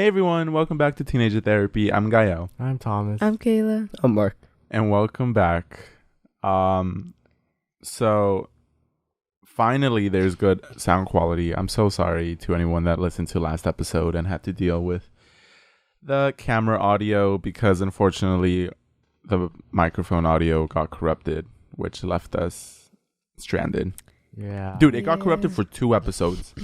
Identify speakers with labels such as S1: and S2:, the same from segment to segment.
S1: Hey everyone, welcome back to Teenager Therapy. I'm Gael.
S2: I'm Thomas.
S3: I'm Kayla.
S4: I'm Mark.
S1: And welcome back. So finally there's good sound quality. I'm so sorry to anyone that listened to last episode and had to deal with the camera audio because unfortunately the microphone audio got corrupted, which left us stranded.
S2: Yeah.
S1: Dude, it got corrupted for 2 episodes.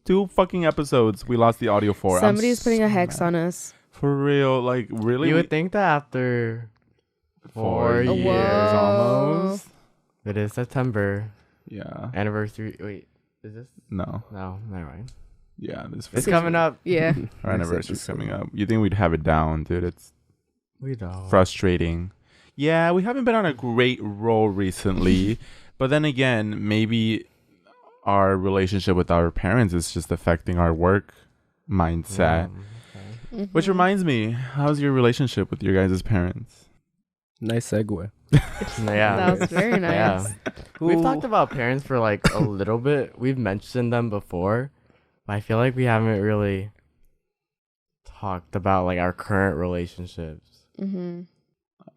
S1: 2 fucking episodes we lost the audio for.
S3: Somebody's putting a hex on us.
S1: For real, like really?
S2: You would think that after 4
S1: years
S2: years
S1: almost.
S2: It is September.
S1: Yeah.
S2: Anniversary. Wait, is this?
S1: No.
S2: No, never mind.
S1: Yeah,
S2: It's coming up.
S3: Yeah.
S1: Our anniversary's coming up. You think we'd have it down, dude? It's
S2: We don't.
S1: frustrating. Yeah, we haven't been on a great roll recently. But then again, maybe our relationship with our parents is just affecting our work mindset.
S2: Okay.
S3: Mm-hmm.
S1: Which reminds me, how's your relationship with your guys' parents?
S4: Nice segue.
S2: Yeah.
S3: That was very nice.
S2: Yeah. We've talked about parents for like a little bit. We've mentioned them before, but I feel like we haven't really talked about like our current relationships.
S3: Mm-hmm.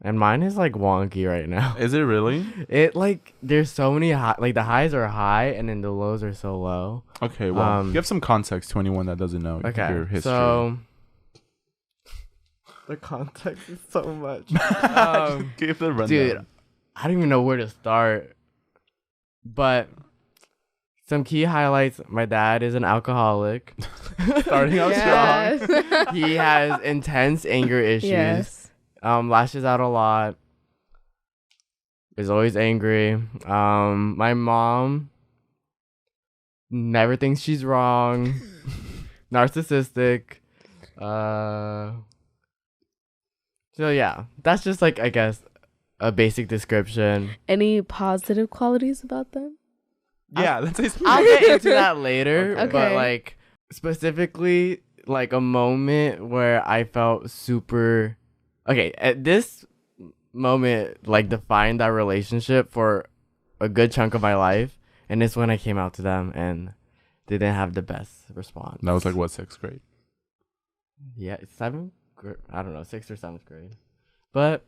S2: And mine is like wonky right now.
S1: Is it really?
S2: It like there's so many like the highs are high and then the lows are so low.
S1: Okay, well, give some context to anyone that doesn't know your history.
S2: So the context is so much.
S1: Give the rundown.
S2: Dude, I don't even know where to start. But some key highlights: my dad is an alcoholic.
S1: Starting out strong.
S2: He has intense anger issues.
S3: Yes.
S2: Lashes out a lot. Is always angry. My mom never thinks she's wrong. Narcissistic. So yeah, that's just like, I guess, a basic description.
S3: Any positive qualities about them?
S1: Yeah, let's say
S2: I'll get into that later.
S3: Okay.
S2: But like specifically like a moment where I felt super okay, at this moment, like, defined that relationship for a good chunk of my life, and it's when I came out to them, and they didn't have the best response.
S1: That was like, what, 6th grade?
S2: Yeah, I don't know, 6th or 7th grade. But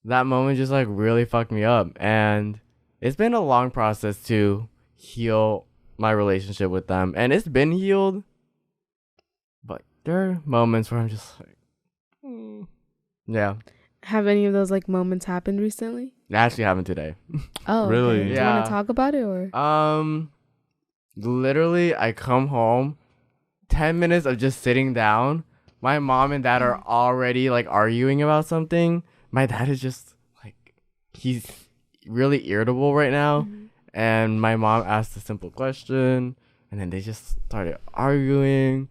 S2: that moment just, like, really fucked me up, and it's been a long process to heal my relationship with them, and it's been healed, but there are moments where I'm just like, yeah.
S3: Have any of those like moments happened recently?
S2: It actually happened today.
S3: Oh,
S1: Really?
S3: Okay. Do you
S2: Yeah.
S3: want to talk about it or?
S2: Literally, I come home, 10 minutes of just sitting down. My mom and dad are already like arguing about something. My dad is just like, he's really irritable right now.
S3: Mm-hmm.
S2: And my mom asked a simple question, and then they just started arguing.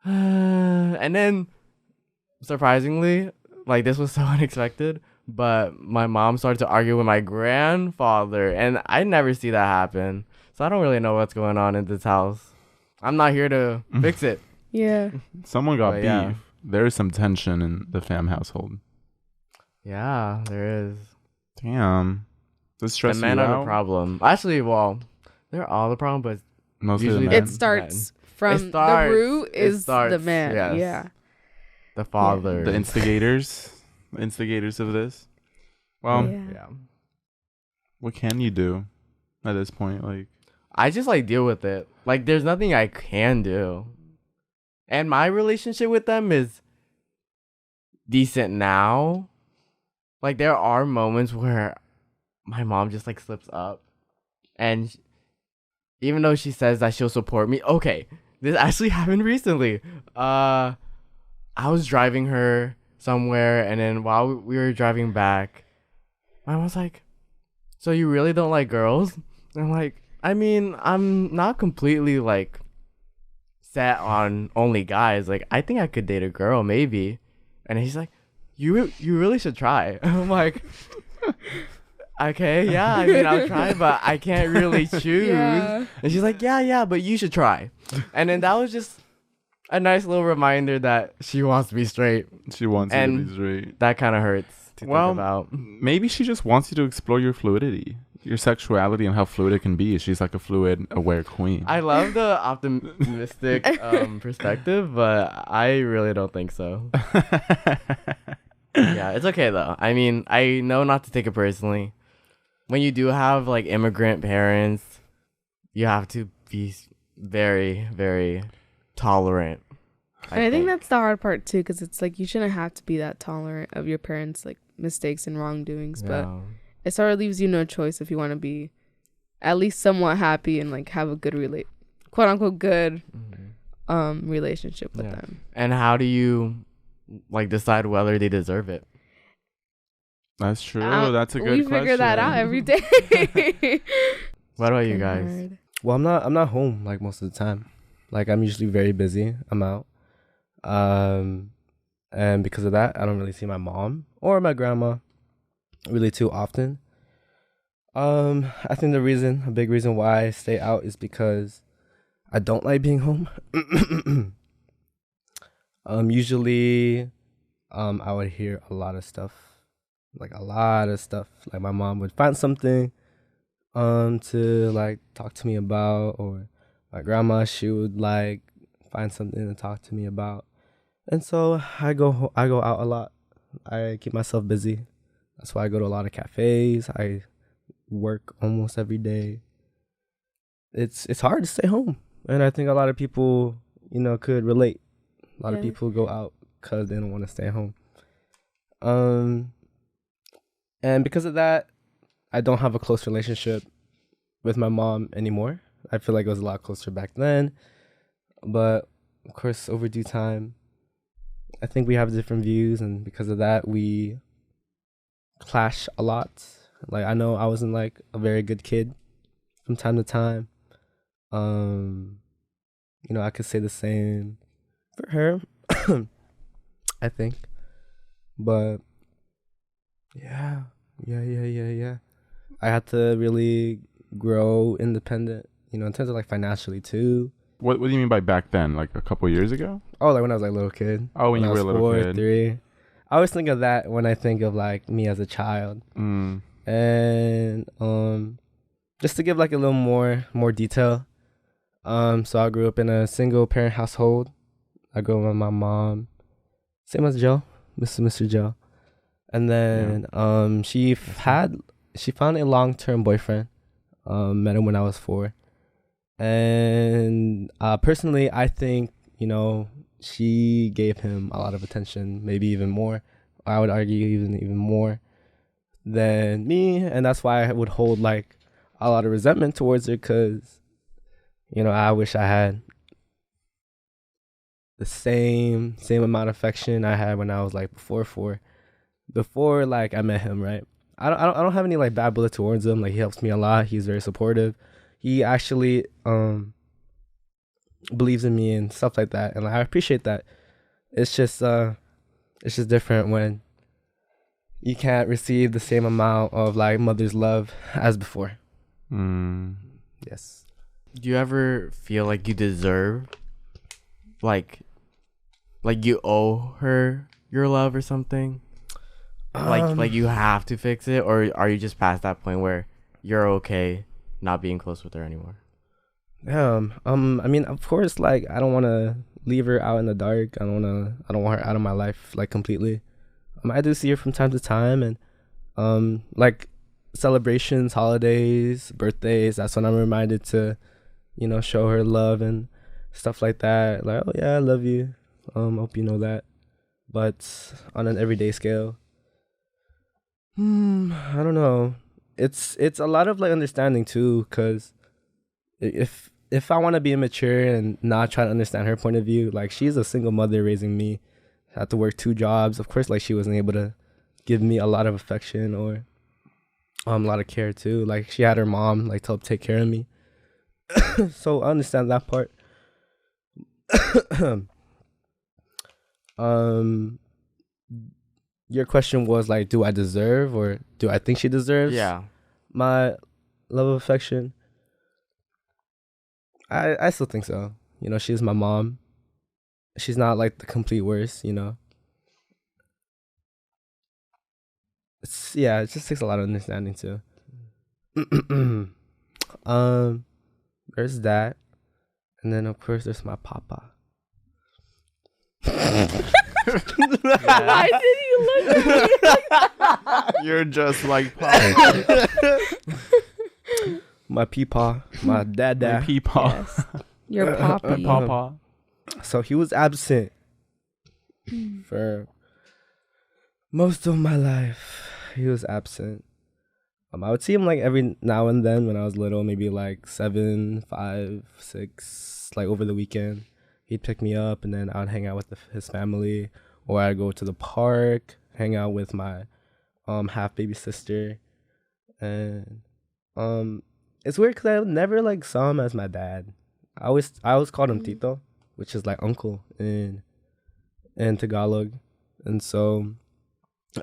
S2: And then, surprisingly, like, this was so unexpected, but my mom started to argue with my grandfather, and I never see that happen. So I don't really know what's going on in this house. I'm not here to fix it.
S3: Yeah.
S1: Someone got
S2: But
S1: beef.
S2: yeah.
S1: There is some tension in the fam household.
S2: Yeah, there is.
S1: Damn. Does it stress
S2: The men
S1: you
S2: are
S1: out?
S2: the problem. Actually, well, they're all the problem, but
S1: Mostly
S2: Usually
S1: the
S2: men.
S1: men.
S3: It starts from
S2: starts-
S3: the root
S2: it
S3: is
S2: starts,
S3: the man.
S2: yes.
S3: Yeah.
S2: the father.
S1: The instigators of this. Well,
S3: Yeah.
S2: Yeah.
S1: what can you do at this point? Like,
S2: I just like deal with it. Like, there's nothing I can do. And my relationship with them is decent now. Like, there are moments where my mom just like slips up, and even though she says that she'll support me, okay, this actually happened recently. I was driving her somewhere, and then while we were driving back, my mom was like, "So you really don't like girls?" And I'm like, I mean, I'm not completely like set on only guys. Like, I think I could date a girl, maybe. And he's like, you really should try. I'm like, okay, yeah, I mean, I'll try, but I can't really choose.
S3: Yeah.
S2: And she's like, yeah, but you should try. And then that was just a nice little reminder that she wants to be straight.
S1: she wants you to
S2: And
S1: be straight.
S2: That kind of hurts to
S1: Well,
S2: think about.
S1: maybe she just wants you to explore your fluidity. your sexuality and how fluid it can be. She's like a fluid, aware queen.
S2: I love the optimistic perspective, but I really don't think so. Yeah, it's okay though. I mean, I know not to take it personally. When you do have like immigrant parents, you have to be very, very tolerant.
S3: I think that's the hard part too, because it's like you shouldn't have to be that tolerant of your parents' like mistakes and wrongdoings, but it sort of leaves you no choice if you want to be at least somewhat happy and like have a good quote unquote good relationship with them.
S2: And how do you like decide whether they deserve it?
S1: That's true. That's a good question.
S3: We figure that out every day.
S2: What about you guys?
S3: Hard.
S4: Well, I'm not home like most of the time. Like I'm usually very busy. I'm out. And because of that, I don't really see my mom or my grandma really too often. I think a big reason why I stay out is because I don't like being home. Usually, I would hear a lot of stuff. Like my mom would find something, to like talk to me about, or my grandma, she would like find something to talk to me about. And so I go out a lot. I keep myself busy. That's why I go to a lot of cafes. I work almost every day. It's hard to stay home. And I think a lot of people, could relate. A lot of people go out because they don't want to stay home. And because of that, I don't have a close relationship with my mom anymore. I feel like it was a lot closer back then. But, of course, over due time, I think we have different views. And because of that, we clash a lot. Like, I know I wasn't, like, a very good kid from time to time. I could say the same for her, I think. But, yeah. I had to really grow independent, in terms of like financially too.
S1: What do you mean by back then? Like a couple years ago?
S4: Oh, like when I was like a little kid.
S1: Oh, when you were a little
S4: 4,
S1: kid.
S4: 3. I always think of that when I think of like me as a child. And just to give like a little more detail. So I grew up in a single parent household. I grew up with my mom, same as Joe, Mr. Joe. And then she found a long-term boyfriend. Met him when I was 4. And personally, I think, she gave him a lot of attention, maybe even more. I would argue even more than me. And that's why I would hold like a lot of resentment towards her, because, I wish I had the same amount of affection I had when I was like before like I met him, right? I don't have any like bad blood towards him. Like he helps me a lot. He's very supportive. He actually believes in me and stuff like that, and like, I appreciate that. It's just different when you can't receive the same amount of like mother's love as before. Yes.
S2: Do you ever feel like you deserve, like you owe her your love or something? Like you have to fix it, or are you just past that point where you're okay not being close with her anymore?
S4: I mean, of course, like I don't want to leave her out in the dark. I don't want her out of my life like completely. I do see her from time to time, and like celebrations, holidays, birthdays. That's when I'm reminded to, show her love and stuff like that. Like, oh yeah, I love you. Hope you know that. But on an everyday scale, I don't know. It's a lot of like understanding too, because if I want to be immature and not try to understand her point of view, like she's a single mother raising me, had to work 2 jobs. Of course, like she wasn't able to give me a lot of affection or a lot of care too. Like she had her mom like to help take care of me. So I understand that part. Your question was like, do I deserve, or do I think she deserves my love of affection? I still think so. She's my mom. She's not like the complete worst, it just takes a lot of understanding too. There's that, and then of course there's my papa.
S3: Why did you look at me?
S1: You're just like
S4: My peepaw, my dada.
S1: peepaw.
S3: Yes. Your poppy.
S1: Papa.
S4: So he was absent for most of my life. He was absent. I would see him like every now and then when I was little, maybe like 7, 5, 6, like over the weekend. He'd pick me up and then I'd hang out with his family, or I'd go to the park, hang out with my half baby sister. And it's weird because I never like saw him as my dad. I always called him Tito, which is like uncle in Tagalog. And so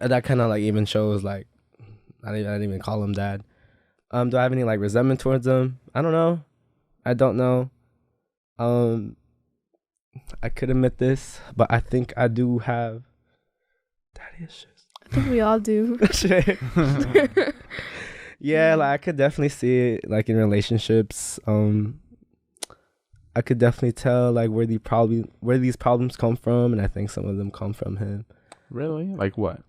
S4: that kind of like even shows like I didn't even call him dad. Do I have any like resentment towards him? I don't know. I don't know. I could admit this, but I think I do have daddy issues.
S3: I think we all do.
S4: Yeah, like I could definitely see it like in relationships. I could definitely tell like where these problems come from, and I think some of them come from him.
S1: Really? Like what?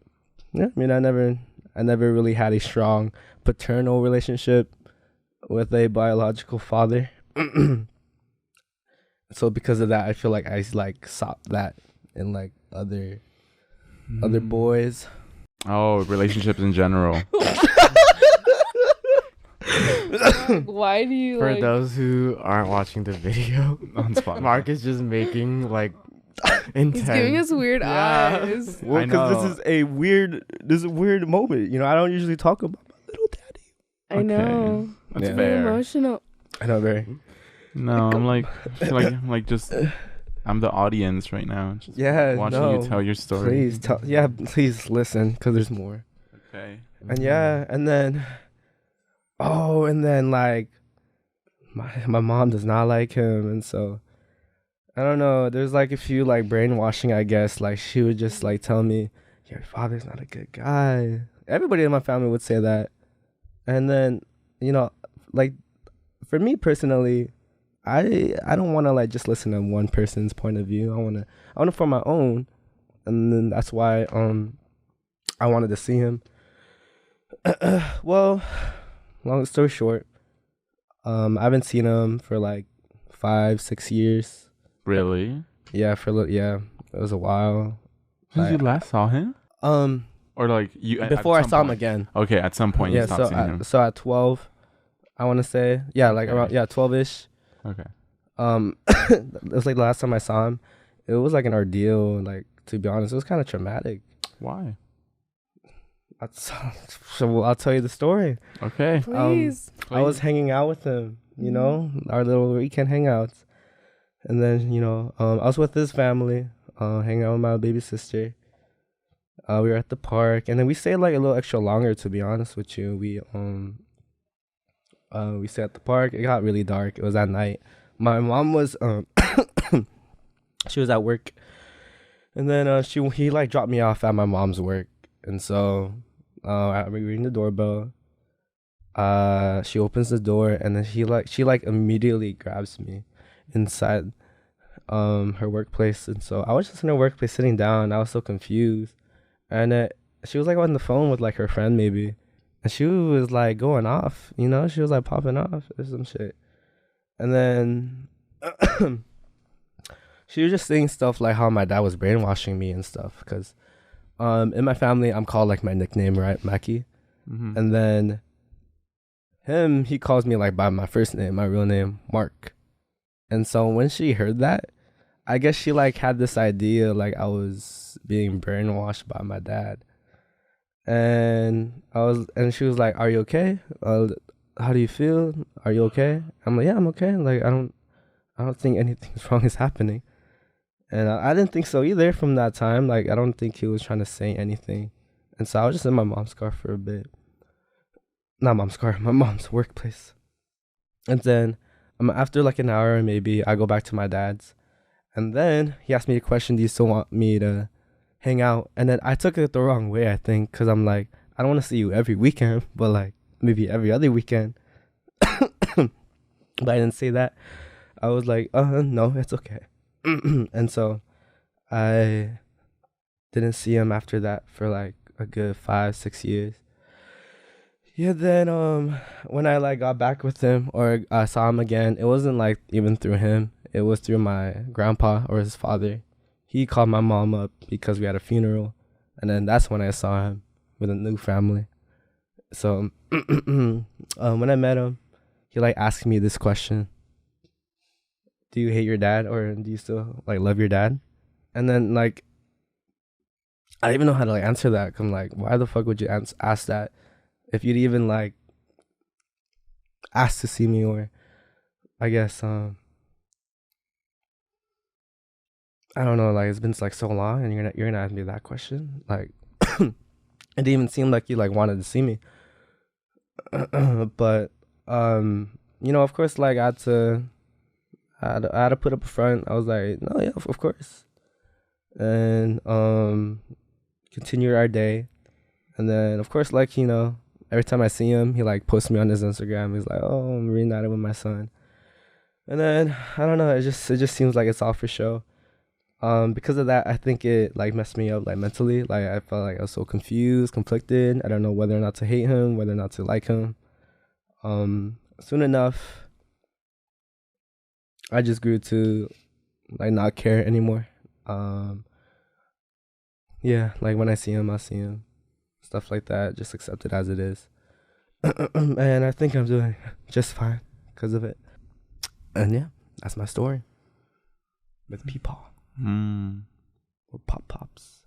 S4: Yeah, I mean, I never really had a strong paternal relationship with a biological father. So because of that, I feel like I like sought that in like other boys.
S1: Oh, relationships in general.
S3: Why do you
S2: For those who aren't watching the video,
S1: On Spotify.
S2: Mark is just making like intense.
S3: He's giving us weird eyes.
S4: Well,
S1: I
S4: because
S1: know.
S4: this is a weird moment. You know, I don't usually talk about my little daddy.
S3: I know.
S1: That's
S4: Yeah.
S1: fair.
S3: Emotional.
S4: I know, very.
S1: No, I'm like, I feel like I'm like just, I'm the audience right now. Just
S4: Yeah,
S1: watching
S4: no.
S1: you tell your story.
S4: Please tell. Yeah, please listen, because there's more.
S1: Okay.
S4: And yeah, and then like my mom does not like him, and so I don't know. There's like a few like brainwashing, I guess. Like she would just like tell me, "Your father's not a good guy." Everybody in my family would say that, and then like for me personally, I don't want to like just listen to one person's point of view. I want to form my own, and then that's why I wanted to see him. Well, long story short, I haven't seen him for like 5-6 years.
S1: Really?
S4: Yeah, it was a while.
S1: Since you last saw him? Or like you
S4: Before I
S1: some
S4: saw him
S1: point?
S4: again.
S1: Okay, at some point you stopped seeing him.
S4: So at 12, I want to say, like around 12ish.
S1: Okay.
S4: It was like the last time I saw him. It was like an ordeal. Like, to be honest, it was kind of traumatic.
S1: Why?
S4: So I'll tell you the story.
S1: Okay.
S3: Please.
S4: I was hanging out with him, our little weekend hangouts. And then, I was with his family, hanging out with my baby sister. We were at the park, and then we stayed like a little extra longer, to be honest with you. We stayed at the park. It got really dark. It was at night. My mom was she was at work. And then he like dropped me off at my mom's work. And so I ring the doorbell. She opens the door, and then she immediately grabs me inside her workplace. And so I was just in her workplace sitting down. I was so confused, and she was like on the phone with like her friend maybe, and she was like going off, she was like popping off or some shit. And then she was just saying stuff like how my dad was brainwashing me and stuff, because in my family I'm called like my nickname, right, Mackie.
S1: Mm-hmm.
S4: And then he calls me like by my first name, my real name, Mark. And so when she heard that, I guess she like had this idea like I was being brainwashed by my dad. And she was like, "Are you okay? How do you feel? Are you okay?" I'm like, "Yeah, I'm okay. Like I don't think anything's wrong is happening." And I didn't think so either from that time. Like I don't think he was trying to say anything. And so I was just in my mom's car for a bit. Not mom's car, my mom's workplace. And then after like an hour maybe, I go back to my dad's. And then he asked me a question, "Do you still want me to hang out?" And then I took it the wrong way, I think, because I'm like, I don't want to see you every weekend, but like maybe every other weekend. But I didn't say that. I was like, no, it's okay. And so I didn't see him after that for like a good 5-6 years. Yeah, then when I like got back with him or I saw him again, it wasn't like even through him. It was through my grandpa or his father. He called my mom up because we had a funeral, and then that's when I saw him with a new family. So when I met him, he like asked me this question: do you hate your dad, or do you still like love your dad? And then like I didn't even know how to like answer that. 'Cause I'm like, why the fuck would you ask that if you'd even like ask to see me? Or I guess I don't know, like it's been like so long and you're gonna ask me that question. Like it didn't even seem like you like wanted to see me. But of course, like I had to put up a front. I was like, no, yeah, of course. And continued our day. And then of course, like, every time I see him, he like posts me on his Instagram. He's like, oh, I'm reunited with my son. And then I don't know, it just seems like it's all for show. Because of that, I think it like messed me up like mentally. Like I felt like I was so confused, conflicted. I don't know whether or not to hate him, whether or not to like him. Soon enough, I just grew to like not care anymore. Yeah, like when I see him, I see him. Stuff like that, just accept it as it is. And I think I'm doing just fine because of it. And yeah, that's my story with Peepaw. Or Pops.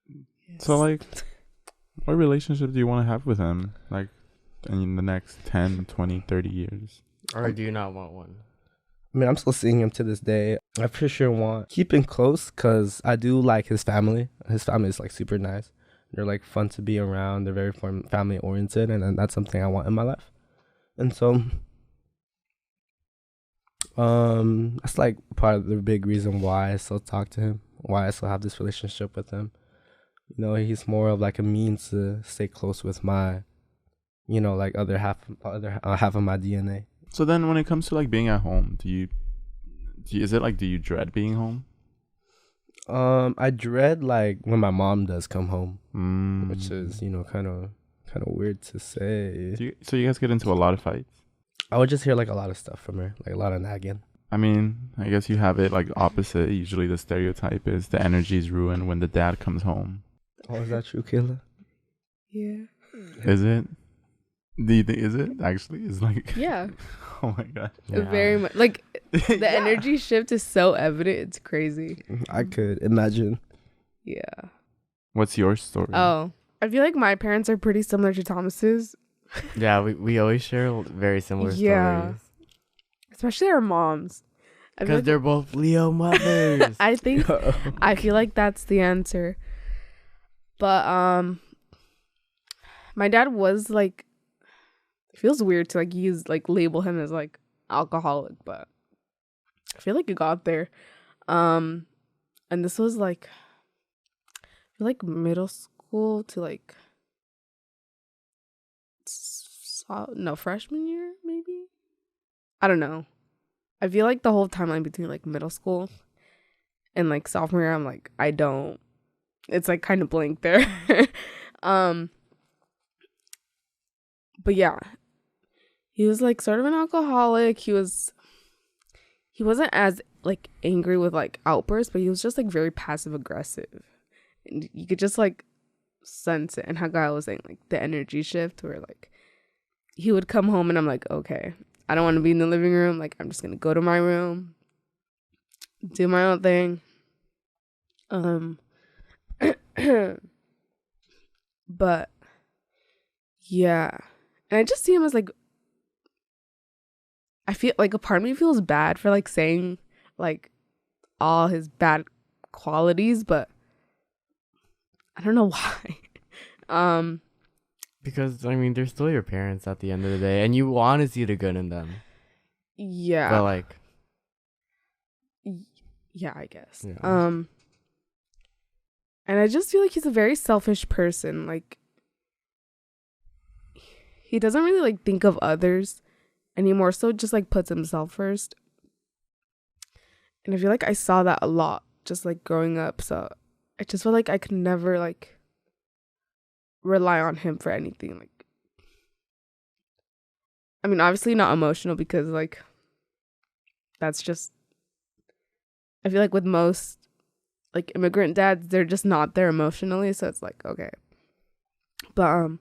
S3: Yes.
S1: So, like, what relationship do you want to have with him? Like, in the next 10, 20, 30 years?
S2: Or do you not want one?
S4: I mean, I'm still seeing him to this day. I for sure want keep him close because I do like his family. His family is like super nice. They're like fun to be around. They're very family oriented, and that's something I want in my life. And so, that's like part of the big reason why I still talk to him, why I still have this relationship with him. He's more of like a means to stay close with my, like other half of my DNA.
S1: So then, when it comes to like being at home, do you dread being home?
S4: I dread like when my mom does come home, which is kind of weird to say.
S1: So you guys get into a lot of fights?
S4: I would just hear like a lot of stuff from her, like a lot of nagging.
S1: I mean, I guess you have it like opposite. Usually the stereotype is the energy is ruined when the dad comes home.
S4: Oh, is that true, Kayla?
S3: Yeah.
S1: Is it? Do you think is it actually? It's like
S3: Yeah.
S1: Oh my god.
S2: Yeah.
S3: Very much. Like the
S1: Yeah.
S3: energy shift is so evident. It's crazy.
S4: I could imagine.
S3: Yeah.
S1: What's your story?
S3: Oh, I feel like my parents are pretty similar to Thomas's.
S2: Yeah, we always share very similar stories.
S3: Especially our moms. I feel
S2: Because
S3: like-
S2: they're both Leo mothers.
S3: I think I feel like that's the answer. But my dad was like, it feels weird to like label him as like alcoholic, but I feel like it got there. And this was like I feel like middle school to like freshman year maybe. I don't know. I feel like the whole timeline between like middle school and like sophomore year, I'm like, I don't. It's like kind of blank there. But yeah, he was like sort of an alcoholic. He wasn't as like angry with like outbursts, but he was just like very passive aggressive, and you could just like sense it. And how Guy was saying, like the energy shift, where like he would come home and I'm like, okay, I don't want to be in the living room. Like I'm just gonna go to my room, do my own thing. But yeah, and I just see him as like, I feel like a part of me feels bad for like saying like all his bad qualities, but I don't know why.
S2: Because I mean, they're still your parents at the end of the day, and you want to see the good in them.
S3: Yeah.
S2: But like,
S3: yeah, I guess.
S2: Yeah.
S3: And I just feel like he's a very selfish person. Like he doesn't really like think of others anymore, so just like puts himself first. And I feel like I saw that a lot just like growing up, so I just feel like I could never like rely on him for anything. Like, I mean, obviously not emotional, because like that's just, I feel like with most like immigrant dads, they're just not there emotionally, so it's like, okay. But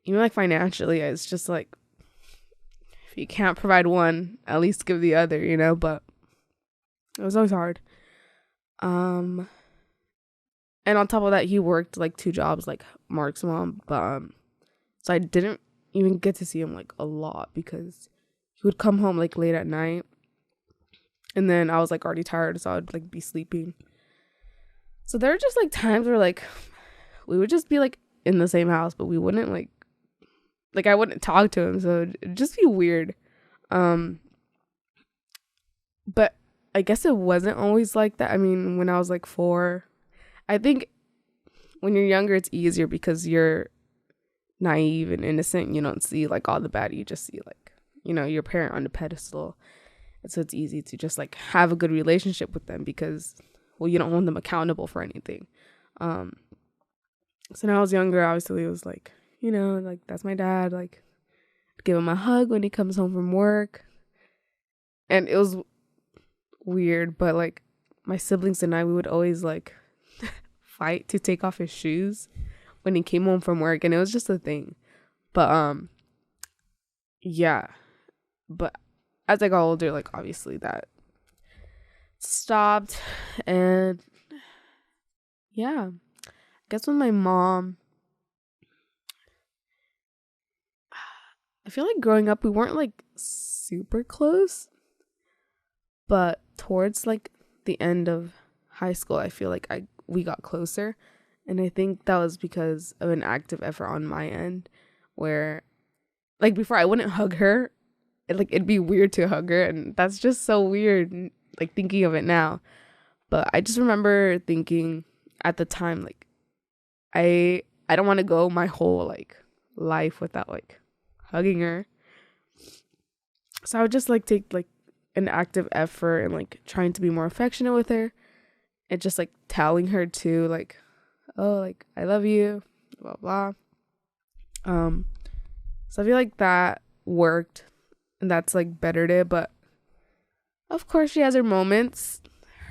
S3: even like financially, it's just like, if you can't provide one, at least give the other, you know. But it was always hard. And on top of that, he worked like 2 jobs like Mark's mom, but so I didn't even get to see him like a lot, because he would come home like late at night, and then I was like already tired, so I'd like be sleeping. So there were just like times where like we would just be like in the same house, but we wouldn't like I wouldn't talk to him, so it'd just be weird. But I guess it wasn't always like that. I mean, when I was like 4, I think when you're younger, it's easier because you're naive and innocent. You don't see like all the bad. You just see like, you know, your parent on the pedestal. And so it's easy to just like have a good relationship with them because, well, you don't hold them accountable for anything. So when I was younger, obviously it was like, you know, like that's my dad. Like, give him a hug when he comes home from work. And it was weird, but like my siblings and I, we would always like fight to take off his shoes when he came home from work, and it was just a thing. But yeah. But as I got older, like obviously that stopped. And yeah, I guess with my mom, I feel like growing up we weren't like super close, but towards like the end of high school, I feel like we got closer. And I think that was because of an active effort on my end, where like before I wouldn't hug her. It'd be weird to hug her, and that's just so weird, like thinking of it now. But I just remember thinking at the time, like I don't want to go my whole like life without like hugging her. So I would just like take like an active effort and like trying to be more affectionate with her, and just like telling her to like, oh, like I love you, blah blah. So I feel like that worked, and that's like bettered it. But of course she has her moments,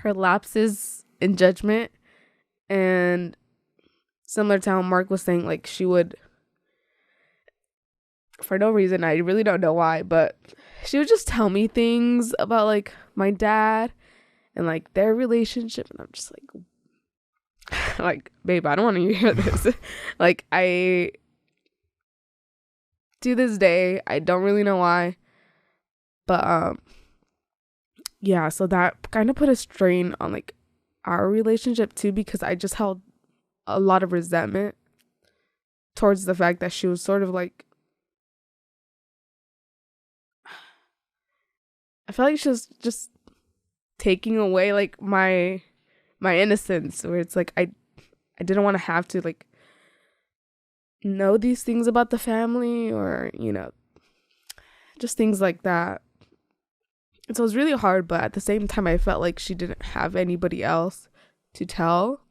S3: her lapses in judgment, and similar to how Mark was saying, like she would, for no reason, I really don't know why, but she would just tell me things about like my dad and like their relationship, and I'm just like babe, I don't want to hear this. Like, I to this day I don't really know why, but yeah, so that kind of put a strain on like our relationship too, because I just held a lot of resentment towards the fact that she was sort of like, I felt like she was just taking away like my innocence, where it's like I didn't want to have to like know these things about the family, or you know, just things like that. And so it was really hard, but at the same time I felt like she didn't have anybody else to tell.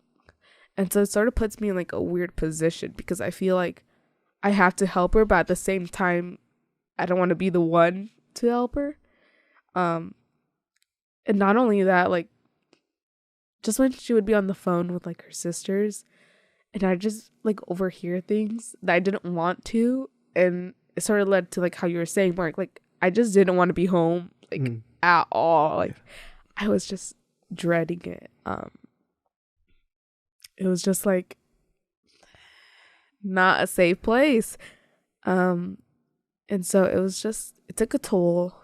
S3: And so it sort of puts me in like a weird position, because I feel like I have to help her, but at the same time I don't want to be the one to help her. And not only that, like just when she would be on the phone with like her sisters, and I just like overhear things that I didn't want to, and it sort of led to like how you were saying, Mark, like I just didn't want to be home like at all. Like I was just dreading it. It was just like not a safe place. And so it took a toll,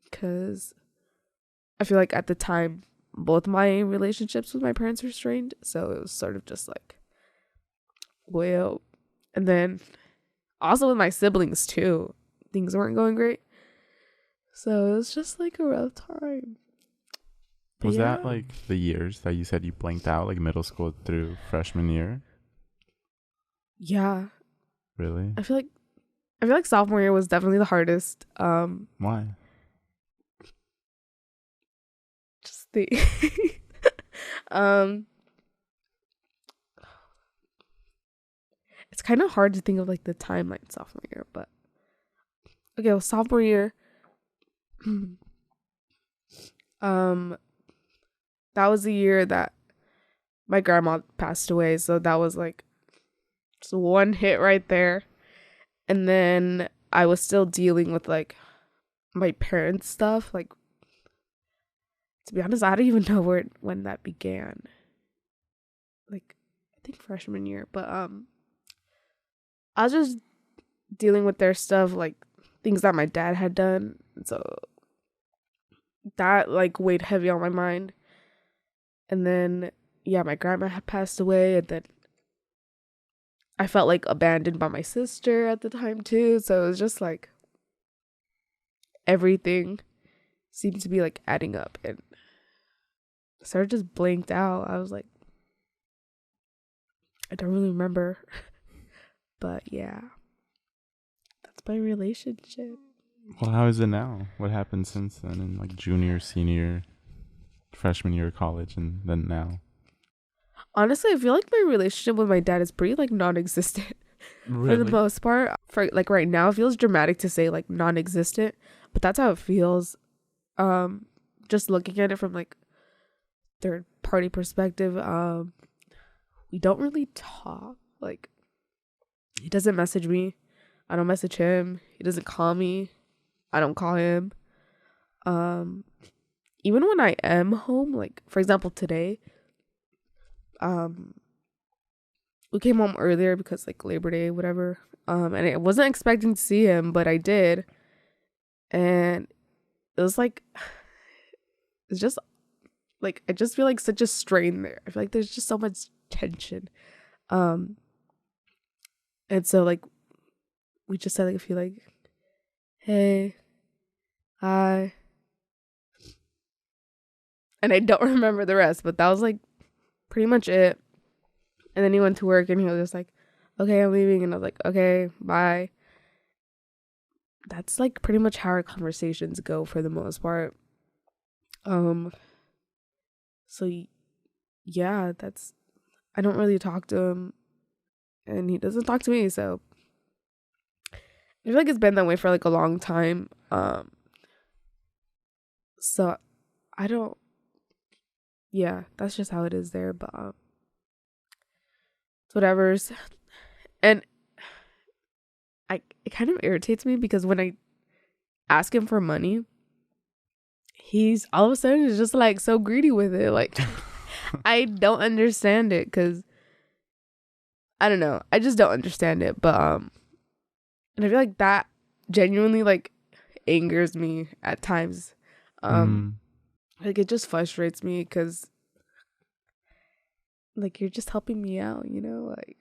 S3: because I feel like at the time both my relationships with my parents were strained, so it was sort of just like, well, and then also with my siblings too, things weren't going great, so it was just like a rough time.
S1: Was that like the years that you said you blanked out, like middle school through freshman year?
S3: Yeah.
S1: Really?
S3: I feel like I feel like sophomore year was definitely the hardest.
S1: Why?
S3: Just the it's kind of hard to think of like the timeline sophomore year, but okay, well, sophomore year, that was the year that my grandma passed away, so that was like just one hit right there. And then I was still dealing with like my parents' stuff. Like, to be honest, I don't even know when that began. Like, I think freshman year, but I was just dealing with their stuff, like things that my dad had done. So that like weighed heavy on my mind. And then yeah, my grandma had passed away, and then I felt like abandoned by my sister at the time too. So it was just like everything seemed to be like adding up, and I sort of just blanked out. I was like, I don't really remember. But yeah, that's my relationship.
S1: Well, how is it now? What happened since then in like junior, senior, freshman year of college, and then now?
S3: Honestly, I feel like my relationship with my dad is pretty like non-existent.
S1: Really?
S3: For the most part. For like right now, it feels dramatic to say like non-existent, but that's how it feels. Just looking at it from like third party perspective, we don't really talk. Like, he doesn't message me, I don't message him. He doesn't call me, I don't call him. Even when I am home, like for example today, we came home earlier because like Labor Day, whatever. And I wasn't expecting to see him, but I did. And it was like, it's just like, I just feel like such a strain there. I feel like there's just so much tension. And so like, we just said like a few like, hey, hi. And I don't remember the rest, but that was like pretty much it. And then he went to work and he was just like, okay, I'm leaving. And I was like, okay, bye. That's like pretty much how our conversations go for the most part. So yeah, I don't really talk to him and he doesn't talk to me. So I feel like it's been that way for like a long time. So I don't, yeah, that's just how it is there. But it's whatever's. And it kind of irritates me because when I ask him for money, he's all of a sudden is just like so greedy with it. Like, I don't understand it because I don't know. I just don't understand it. But and I feel like that genuinely like angers me at times. Like it just frustrates me because like you're just helping me out, you know? Like,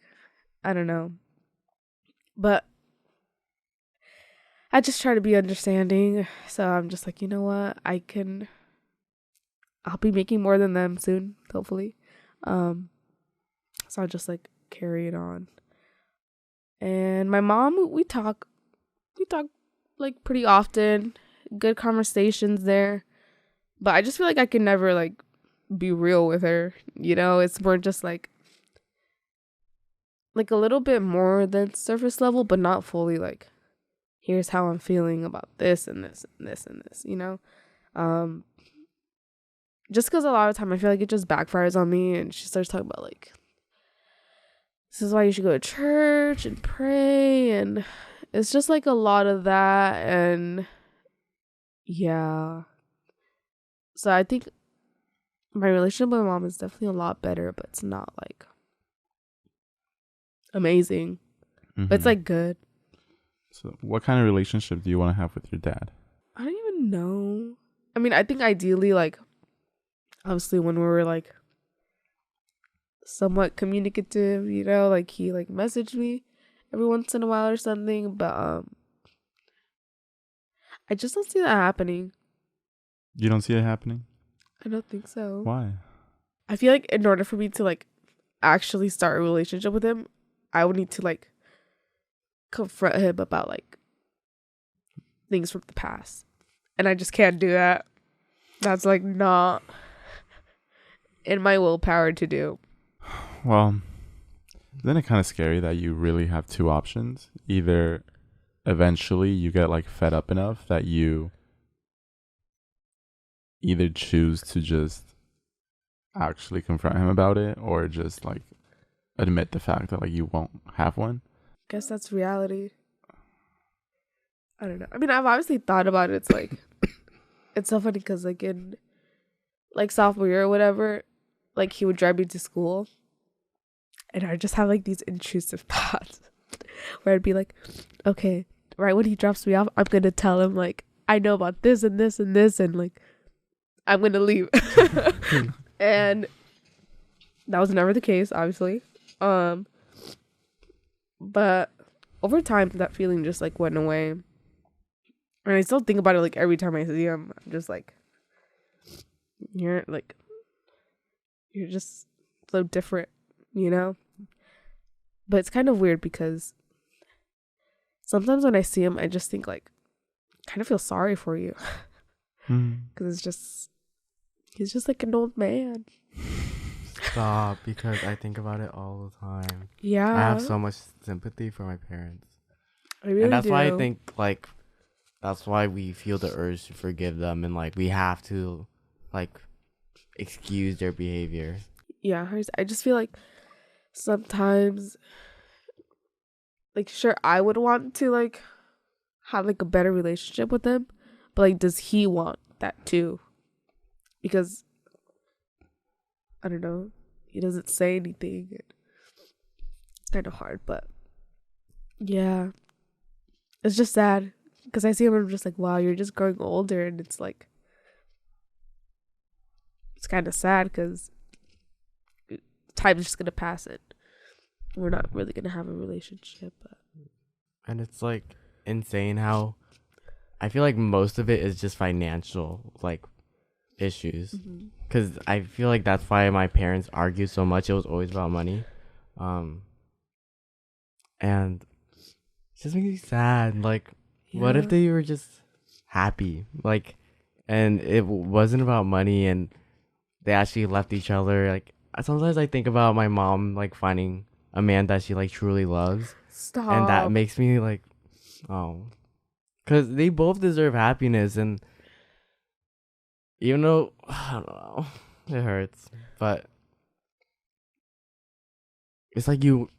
S3: I don't know. But I just try to be understanding. So I'm just like, you know what? I'll be making more than them soon, hopefully. So I'll just like carry it on. And my mom, we talk like pretty often. Good conversations there. But I just feel like I can never like be real with her. You know, it's more just like a little bit more than surface level, but not fully like, here's how I'm feeling about this and this and this and this, you know? Just because a lot of time I feel like it just backfires on me and she starts talking about like, this is why you should go to church and pray, and it's just like a lot of that. And yeah, so I think my relationship with my mom is definitely a lot better, but it's not like amazing. But it's like good.
S1: So what kind of relationship do you want to have with your dad?
S3: I don't even know. I mean, I think ideally, like, obviously when we were like somewhat communicative, you know, like he like messaged me every once in a while or something, but I just don't see that happening.
S1: You don't see it happening?
S3: I don't think so.
S1: Why?
S3: I feel like in order for me to like actually start a relationship with him, I would need to like confront him about like things from the past. And I just can't do that. That's like not in my willpower to do.
S1: Well, isn't it kind of scary that you really have two options? Either eventually you get like fed up enough that you either choose to just actually confront him about it, or just like admit the fact that like you won't have one.
S3: Guess that's reality. I don't know. I mean, I've obviously thought about it. It's like, it's so funny because like in like sophomore year or whatever, like he would drive me to school and I just have like these intrusive thoughts where I'd be like, okay, right when he drops me off, I'm going to tell him like, I know about this and this and this, and like, I'm going to leave. And that was never the case, obviously. But over time, that feeling just like went away. And I still think about it like every time I see him. I'm just like, you're just so different, you know? But it's kind of weird because sometimes when I see him, I just think like, I kind of feel sorry for you. Because he's just like an old man.
S2: Stop, because I think about it all the time.
S3: Yeah.
S2: I have so much sympathy for my parents.
S3: I really
S2: and that's
S3: do.
S2: why I think like that's why we feel the urge to forgive them, and like we have to like excuse their behavior.
S3: Yeah, I just feel like sometimes like sure I would want to like have like a better relationship with him, but like does he want that too? Because I don't know, he doesn't say anything. It's kind of hard, but yeah, it's just sad because I see him and I'm just like, wow, you're just growing older, and it's like it's kind of sad because time's just gonna pass it. We're not really gonna have a relationship. But.
S2: And it's like insane how I feel like most of it is just financial like issues. Because I feel like that's why my parents argue so much. It was always about money. And it just makes me sad. Like, what if they were just happy? Like, and it wasn't about money and they actually left each other. Like, sometimes I think about my mom, like, finding a man that she, like, truly loves.
S3: Stop.
S2: And that makes me, like, oh. Because they both deserve happiness. And even though, I don't know, it hurts. But it's like you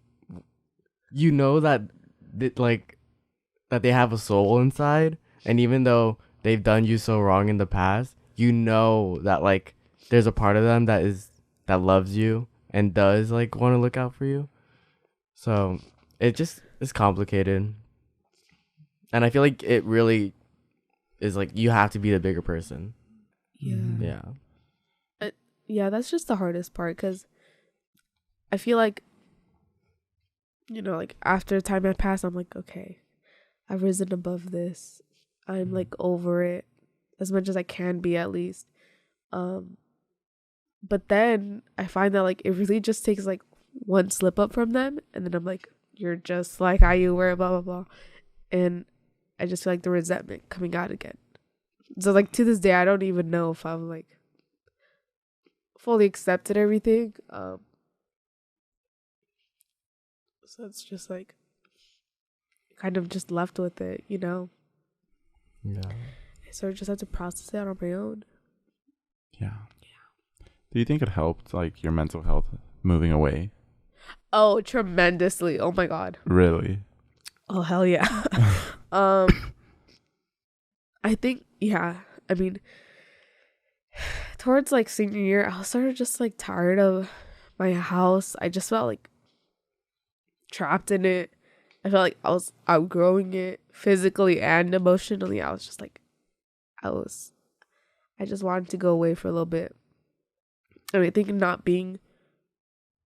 S2: know that, like, that they have a soul inside. And even though they've done you so wrong in the past, you know that, like, there's a part of them that loves you and does like want to look out for you. So it just is complicated. And I feel like it really is like you have to be the bigger person. Yeah.
S3: Yeah, that's just the hardest part because I feel like, you know, like after time had passed, I'm like, okay, I've risen above this. I'm like over it as much as I can be, at least. But then I find that like it really just takes like one slip up from them, and then I'm like, you're just like how you were, blah blah blah, and I just feel like the resentment coming out again. So like to this day, I don't even know if I'm like fully accepted everything. So it's just like kind of just left with it, you know.
S2: Yeah.
S3: So I just have to process it on my own.
S1: Yeah. Do you think it helped, like, your mental health moving away?
S3: Oh, tremendously. Oh my God.
S1: Really?
S3: Oh, hell yeah. I think, yeah. I mean, towards like senior year, I was sort of just like tired of my house. I just felt like trapped in it. I felt like I was outgrowing it physically and emotionally. I was just like, I just wanted to go away for a little bit. And I think not being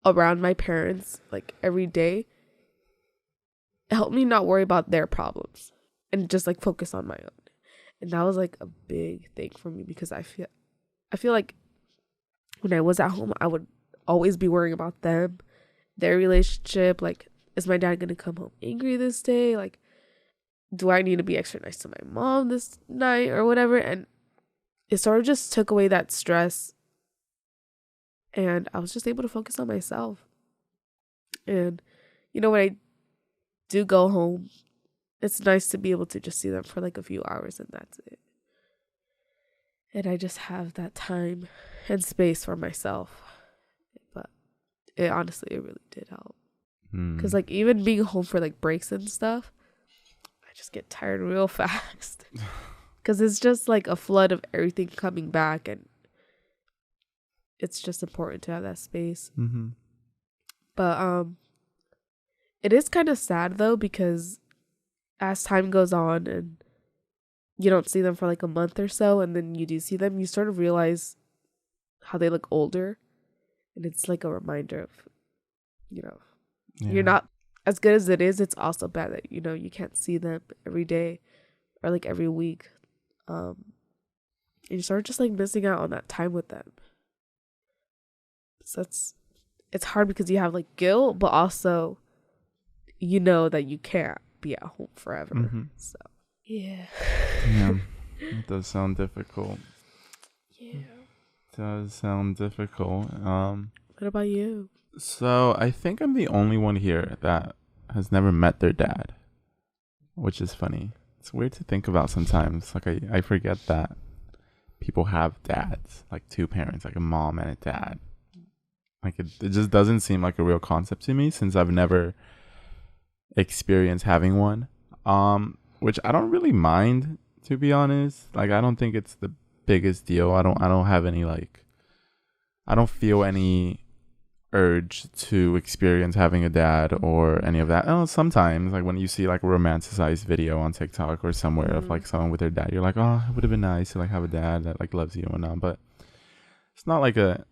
S3: around my parents like every day helped me not worry about their problems and just like focus on my own. And that was like a big thing for me because I feel like when I was at home, I would always be worrying about them, their relationship, like is my dad gonna come home angry this day? Like, do I need to be extra nice to my mom this night or whatever? And it sort of just took away that stress, and I was just able to focus on myself. And when I do go home, it's nice to be able to just see them for like a few hours, and that's it. And I just have that time and space for myself. But it really did help. Because like even being home for like breaks and stuff, I just get tired real fast. Because it's just like a flood of everything coming back, and it's just important to have that space.
S1: Mm-hmm.
S3: But it is kind of sad though, because as time goes on and you don't see them for like a month or so, and then you do see them, you sort of realize how they look older, and it's like a reminder of, you're not as good as it is. It's also bad that you can't see them every day or like every week, and you sort of just like missing out on that time with them. So it's hard because you have like guilt, but also that you can't be at home forever.
S1: Mm-hmm.
S3: So yeah,
S1: it does sound difficult.
S3: Yeah,
S1: it does sound difficult.
S3: What about you?
S1: So I think I'm the only one here that has never met their dad, which is funny. It's weird to think about sometimes. Like I forget that people have dads, like two parents, like a mom and a dad. Like it just doesn't seem like a real concept to me, since I've never experienced having one. Which I don't really mind, to be honest. Like I don't think it's the biggest deal. I don't have any I don't feel any urge to experience having a dad or any of that. Oh, sometimes like when you see like a romanticized video on TikTok or somewhere of like someone with their dad, you're like, oh, it would have been nice to like have a dad that like loves you and whatnot. But it's not like a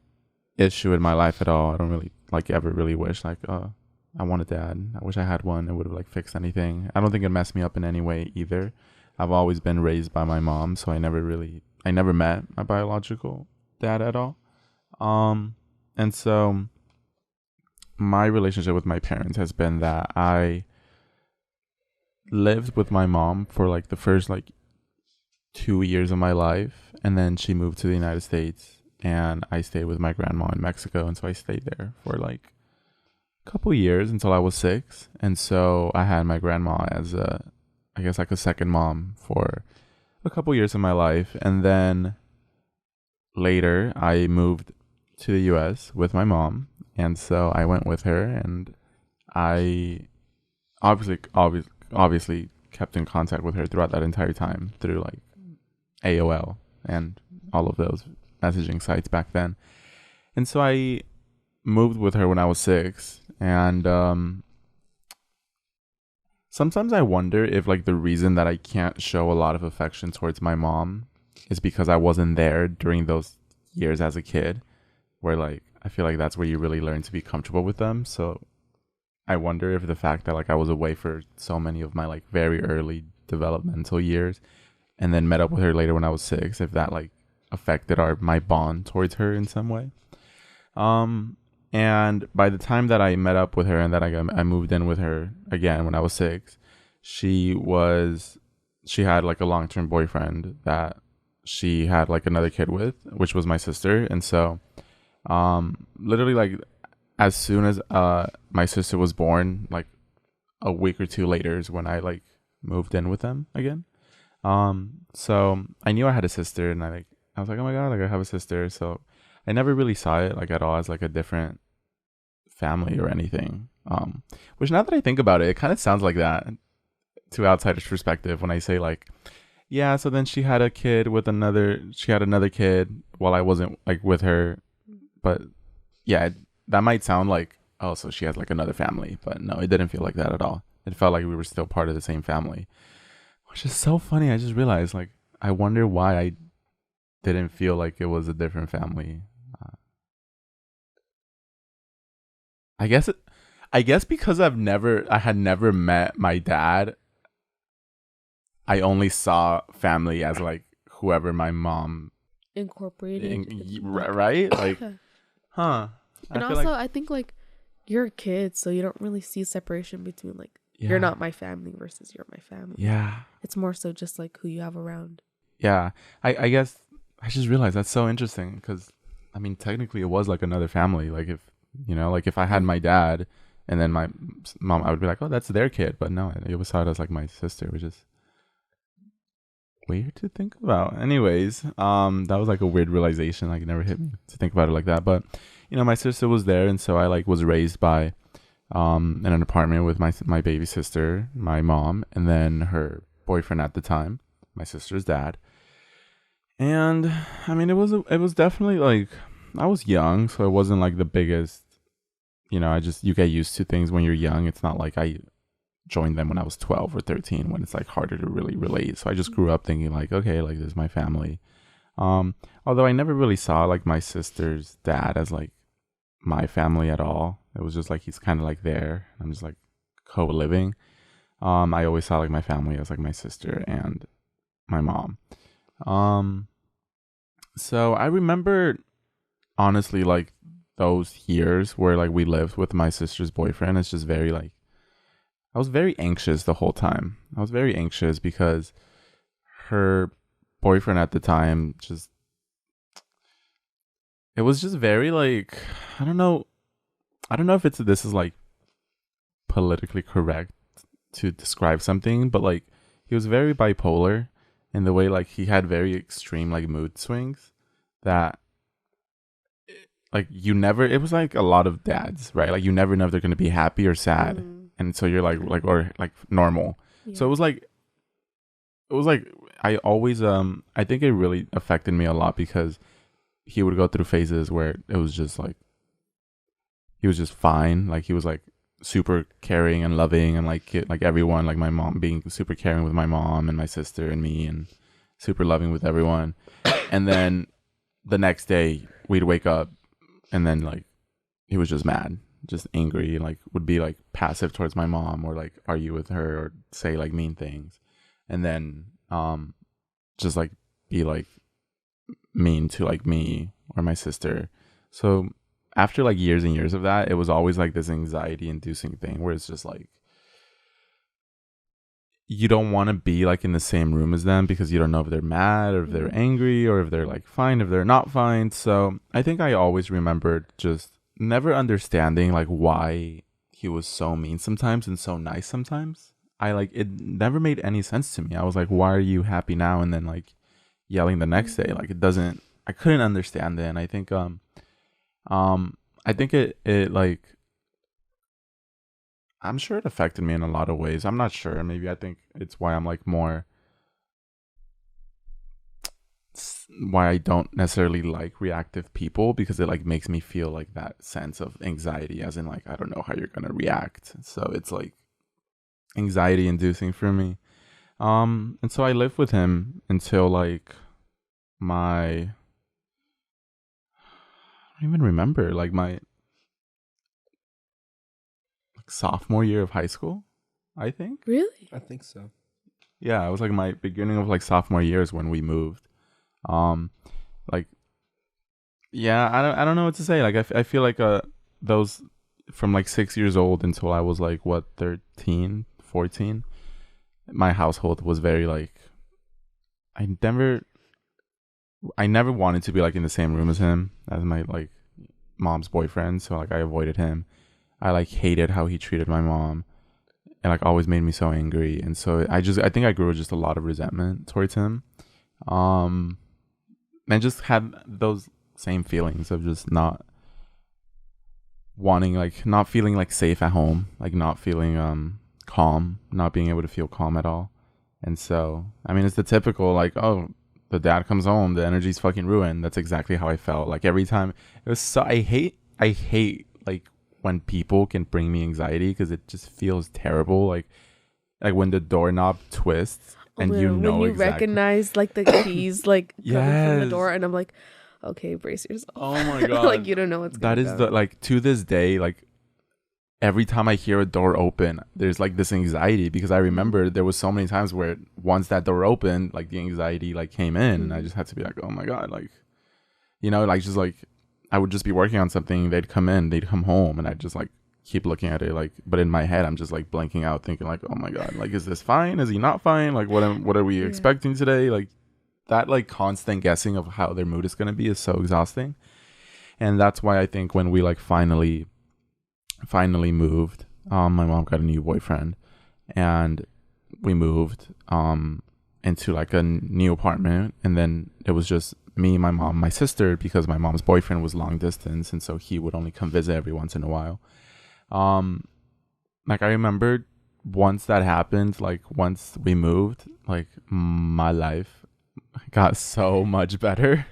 S1: issue in my life at all. I don't really like ever really wish like, oh, I want a dad. I wish I had one. It would have like fixed anything. I don't think it messed me up in any way either. I've always been raised by my mom, so I never met my biological dad at all. And so my relationship with my parents has been that I lived with my mom for like the first like 2 years of my life, and then she moved to the United States, and I stayed with my grandma in Mexico, and so I stayed there for like a couple years until I was 6. And so I had my grandma as I guess like a second mom for a couple years of my life, and then later I moved to the US with my mom, and so I went with her, and I obviously kept in contact with her throughout that entire time through like AOL and all of those messaging sites back then. And so I moved with her when I was 6, and sometimes I wonder if like the reason that I can't show a lot of affection towards my mom is because I wasn't there during those years as a kid, where like I feel like that's where you really learn to be comfortable with them. So I wonder if the fact that like I was away for so many of my like very early developmental years and then met up with her later when I was 6, if that like affected my bond towards her in some way. And by the time that I met up with her and that I moved in with her again when I was 6, she had like a long-term boyfriend that she had like another kid with, which was my sister. And so literally like as soon as my sister was born, like a week or 2 later is when I like moved in with them again. So I knew I had a sister, and I was like, oh my god, like I have a sister. So I never really saw it like at all as like a different family or anything. Which now that I think about it, it kind of sounds like that to outsiders' perspective when I say like, yeah, so then she had another kid while I wasn't like with her. But yeah, that might sound like, oh, so she has like another family. But no, it didn't feel like that at all. It felt like we were still part of the same family, which is so funny. I just realized, like, I wonder why I didn't feel like it was a different family. I guess because I had never met my dad. I only saw family as like whoever my mom
S3: incorporated,
S1: right? Like, huh?
S3: And also, I think like you're a kid, so you don't really see separation between like you're not my family versus you're my family.
S1: Yeah.
S3: It's more so just like who you have around.
S1: Yeah. I guess I just realized that's so interesting because, I mean, technically it was like another family. Like if, you know, like if I had my dad and then my mom, I would be like, oh, that's their kid. But no, it was saw it as like my sister, which is weird to think about. Anyways, that was like a weird realization. Like it never hit me to think about it like that. But, you know, my sister was there. And so I like was raised by in an apartment with my baby sister, my mom, and then her boyfriend at the time, my sister's dad. And I mean, it was definitely like, I was young, so it wasn't like the biggest, you know, you get used to things when you're young. It's not like I joined them when I was 12 or 13 when it's like harder to really relate. So I just grew up thinking like, okay, like this is my family. Although I never really saw like my sister's dad as like my family at all. It was just like he's kind of like there. I'm just like co-living. I always saw like my family as like my sister and my mom. So I remember honestly like those years where like we lived with my sister's boyfriend. It's just very like, I was very anxious the whole time. I was very anxious because her boyfriend at the time just, it was just very like, I don't know if this is like politically correct to describe something, but like he was very bipolar in the way like he had very extreme like mood swings that like it was like a lot of dads, right? Like you never know if they're going to be happy or sad. And so you're like or like normal. Yeah. So it was like I always I think it really affected me a lot because he would go through phases where it was just like he was just fine, like he was like super caring and loving and like everyone, like my mom being super caring with my mom and my sister and me and super loving with everyone. And then the next day we'd wake up and then like he was just mad, just angry, like would be like passive towards my mom or like argue with her or say like mean things, and then just like be like mean to like me or my sister. So after like years and years of that, it was always like this anxiety inducing thing where it's just like you don't want to be like in the same room as them because you don't know if they're mad or if they're angry or if they're like fine, if they're not fine. So I think I always remembered just never understanding like why he was so mean sometimes and so nice sometimes. It never made any sense to me. I was like, why are you happy now and then like yelling the next day? Like I couldn't understand it. And I think it like, I'm sure it affected me in a lot of ways. I'm not sure. Maybe I think it's why I'm like more, why I don't necessarily like reactive people, because it like makes me feel like that sense of anxiety, as in like, I don't know how you're going to react. So it's like anxiety inducing for me. And so I lived with him until like I don't even remember, like my sophomore year of high school, I think.
S3: Really?
S4: I think so.
S1: Yeah, it was like my beginning of like sophomore years when we moved. Like, yeah, I don't know what to say. Like I feel like those from like 6 years old until I was like 13, 14, my household was very like, I never wanted to be like in the same room as him, as my like mom's boyfriend. So like I avoided him. I like hated how he treated my mom, and like always made me so angry. And so I think I grew with just a lot of resentment towards him. And just had those same feelings of just not wanting, like not feeling like safe at home, like not feeling calm, not being able to feel calm at all. And so, I mean, it's the typical like, oh, the dad comes home, the energy's fucking ruined. That's exactly how I felt. Like every time it was so, I hate like when people can bring me anxiety, because it just feels terrible. Like when the doorknob twists and
S3: when you recognize like the keys like coming from the door, and I'm like, okay, brace yourself.
S1: Oh my god.
S3: Like you don't know what's going on.
S1: That is the like, to this day, like every time I hear a door open, there's like this anxiety, because I remember there was so many times where once that door opened, like the anxiety like came in, and I just had to be like, oh my god, like, you know, like just like I would just be working on something, they'd come home, and I'd just like keep looking at it, like, but in my head I'm just like blanking out, thinking like, oh my god, like, is this fine, is he not fine, like, what are we expecting today, like that like constant guessing of how their mood is going to be is so exhausting. And that's why I think when we like finally moved, my mom got a new boyfriend, and we moved into like a new apartment, and then it was just me, my mom, my sister, because my mom's boyfriend was long distance, and so he would only come visit every once in a while. Like I remember once that happened, like once we moved, like my life got so much better.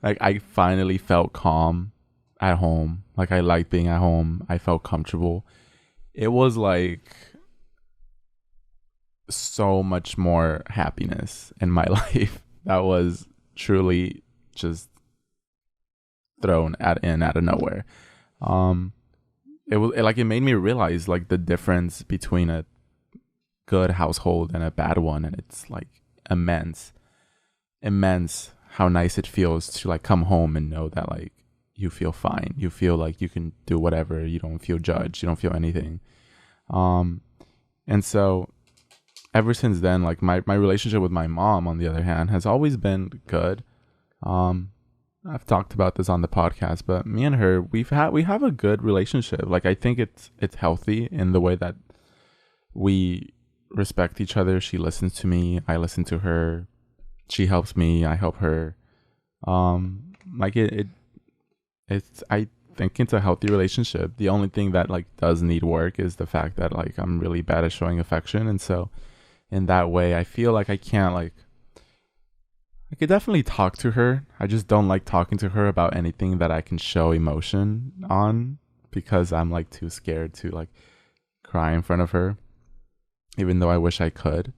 S1: Like I finally felt calm at home. Like I liked being at home. I felt comfortable. It was like so much more happiness in my life that was truly just thrown out of nowhere. It made me realize like the difference between a good household and a bad one, and it's like immense how nice it feels to like come home and know that like you feel fine, you feel like you can do whatever, you don't feel judged, you don't feel anything. And so ever since then, like my relationship with my mom, on the other hand, has always been good. I've talked about this on the podcast, but me and her, we have a good relationship. Like I think it's healthy in the way that we respect each other. She listens to me, I listen to her. She helps me, I help her. Like it's I think it's a healthy relationship. The only thing that like does need work is the fact that like I'm really bad at showing affection, and so in that way I feel like I can't like, I could definitely talk to her. I just don't like talking to her about anything that I can show emotion on, because I'm like too scared to like cry in front of her, even though I wish I could.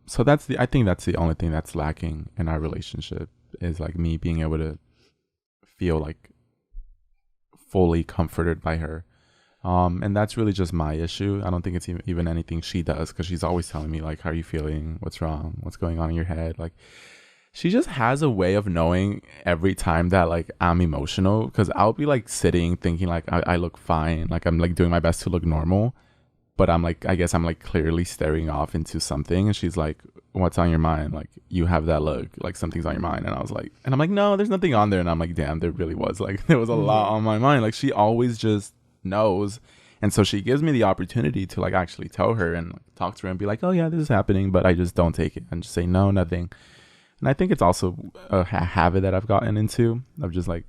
S1: So I think that's the only thing that's lacking in our relationship, is like me being able to feel like fully comforted by her. And that's really just my issue. I don't think it's even anything she does, because she's always telling me like, how are you feeling? What's wrong? What's going on in your head? Like she just has a way of knowing every time that like I'm emotional, because I'll be like sitting thinking like I look fine, like I'm like doing my best to look normal, but I'm like, I guess I'm like clearly staring off into something, and she's like, what's on your mind? Like you have that look like something's on your mind. And I'm like, no, there's nothing on there. And I'm like, damn, there really was, like there was a lot on my mind. Like she always just knows. And so she gives me the opportunity to like actually tell her and like, talk to her and be like, oh yeah, this is happening, but I just don't take it and just say no, nothing. And I think it's also a habit that I've gotten into, of just like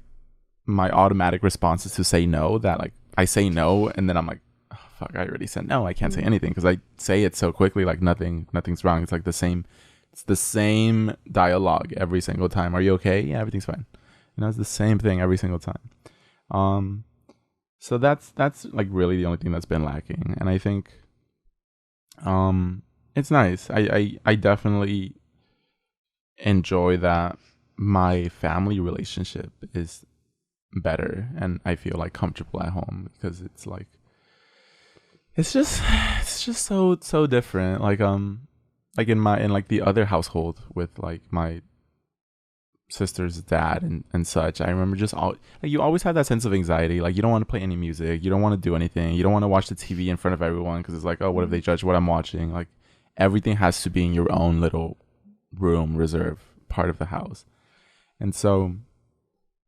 S1: my automatic response is to say no, that like I say no and then I'm like, oh, fuck, I already said no, I can't say anything, because I say it so quickly, like nothing's wrong. It's like it's the same dialogue every single time. Are you okay? Yeah, everything's fine. You know, it's the same thing every single time. So that's like really the only thing that's been lacking. And I think it's nice. I definitely enjoy that my family relationship is better, and I feel like comfortable at home, because it's like it's just so different. Like in like the other household with like my sister's dad and such, I remember just all like, you always have that sense of anxiety, like you don't want to play any music, you don't want to do anything, you don't want to watch the TV in front of everyone, because it's like, oh, what if they judge what I'm watching? Like everything has to be in your own little room, reserve part of the house. And so,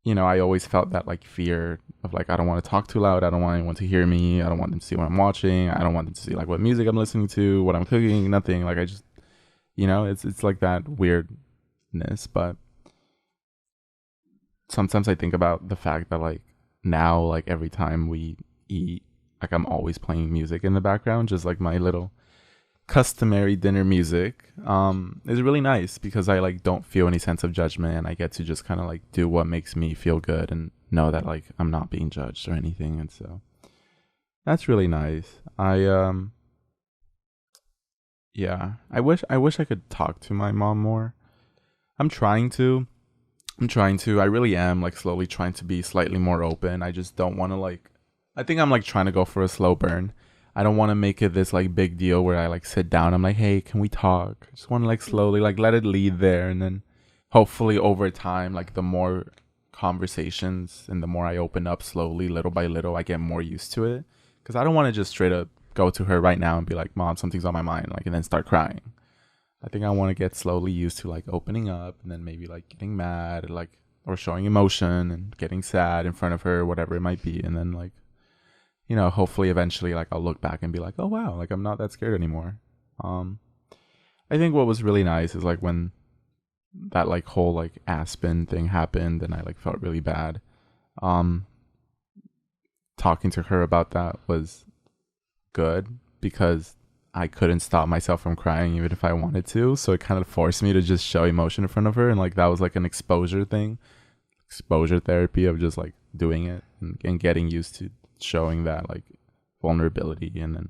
S1: you know, I always felt that like fear of like, I don't want to talk too loud, I don't want anyone to hear me, I don't want them to see what I'm watching, I don't want them to see like what music I'm listening to, what I'm cooking, nothing. Like I just, you know, it's like that weirdness. But sometimes I think about the fact that like now, like every time we eat, like I'm always playing music in the background, just like my little customary dinner music. Is really nice, because I like don't feel any sense of judgment, and I get to just kind of like do what makes me feel good and know that like I'm not being judged or anything. And so that's really nice. Yeah, I wish I could talk to my mom more. I'm trying to. I really am, like slowly trying to be slightly more open. I just don't want to like, I think I'm like trying to go for a slow burn. I don't want to make it this like big deal where I like sit down, I'm like, hey, can we talk? I just want to like slowly like let it lead there, and then hopefully over time, like the more conversations and the more I open up slowly, little by little, I get more used to it. Because I don't want to just straight up go to her right now and be like, Mom, something's on my mind, like, and then start crying. I think I want to get slowly used to like opening up and then maybe like getting mad, like, or showing emotion and getting sad in front of her, whatever it might be. And then like, you know, hopefully eventually like I'll look back and be like, oh wow, like I'm not that scared anymore. I think what was really nice is like when that like whole like Aspen thing happened and I like felt really bad. Talking to her about that was good because I couldn't stop myself from crying even if I wanted to. So it kind of forced me to just show emotion in front of her. And like that was like an exposure therapy of just like doing it and getting used to showing that like vulnerability and then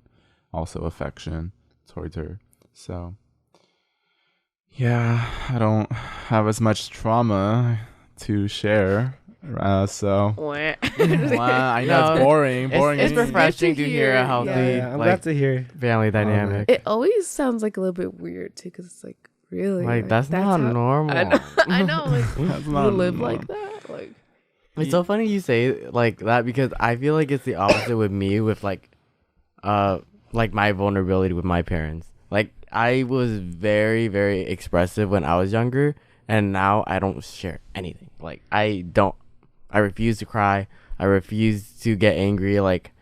S1: also affection towards her. So yeah, I don't have as much trauma to share. So well, I know it's boring.
S2: It's refreshing to hear a healthy,
S4: I'm glad to hear
S2: family dynamic.
S3: It always sounds like a little bit weird too, because it's like really
S2: like that's not normal.
S3: I know, like
S1: that's
S3: you
S1: not
S3: live
S1: normal.
S3: like that. Like
S2: it's so funny you say like that because I feel like it's the opposite with me with like my vulnerability with my parents. Like I was very, very expressive when I was younger, and now I don't share anything. Like I refuse to cry. I refuse to get angry. Like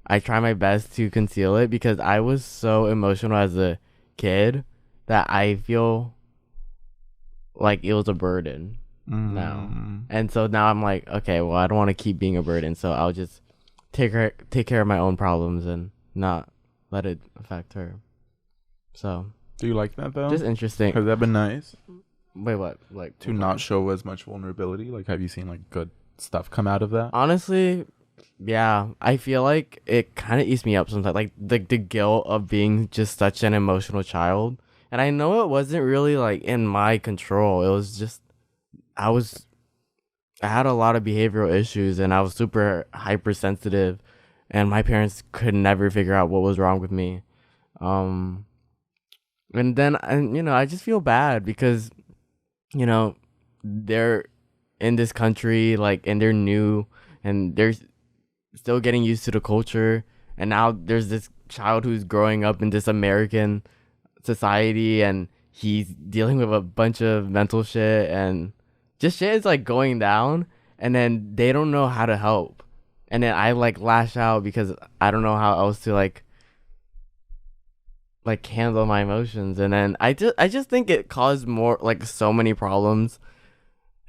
S2: I try my best to conceal it because I was so emotional as a kid that I feel like it was a burden now. And so now I'm like, okay, well, I don't want to keep being a burden, so I'll just take care of my own problems and not let it affect her. So
S1: do you like that though?
S2: just interesting.
S1: Has that been nice?
S2: Wait, what? Like
S1: To not show as much vulnerability? Like have you seen like good stuff come out of that?
S2: Honestly, yeah. I feel like it kind of eats me up sometimes. Like the guilt of being just such an emotional child. And I know it wasn't really like in my control. It was just I had a lot of behavioral issues and I was super hypersensitive and my parents could never figure out what was wrong with me. And then I just feel bad because they're in this country, like, and they're new and they're still getting used to the culture. And now there's this child who's growing up in this American society and he's dealing with a bunch of mental shit and just shit is like going down, and then they don't know how to help. And then I like lash out because I don't know how else to like handle my emotions. And then I just think it caused more, like, so many problems.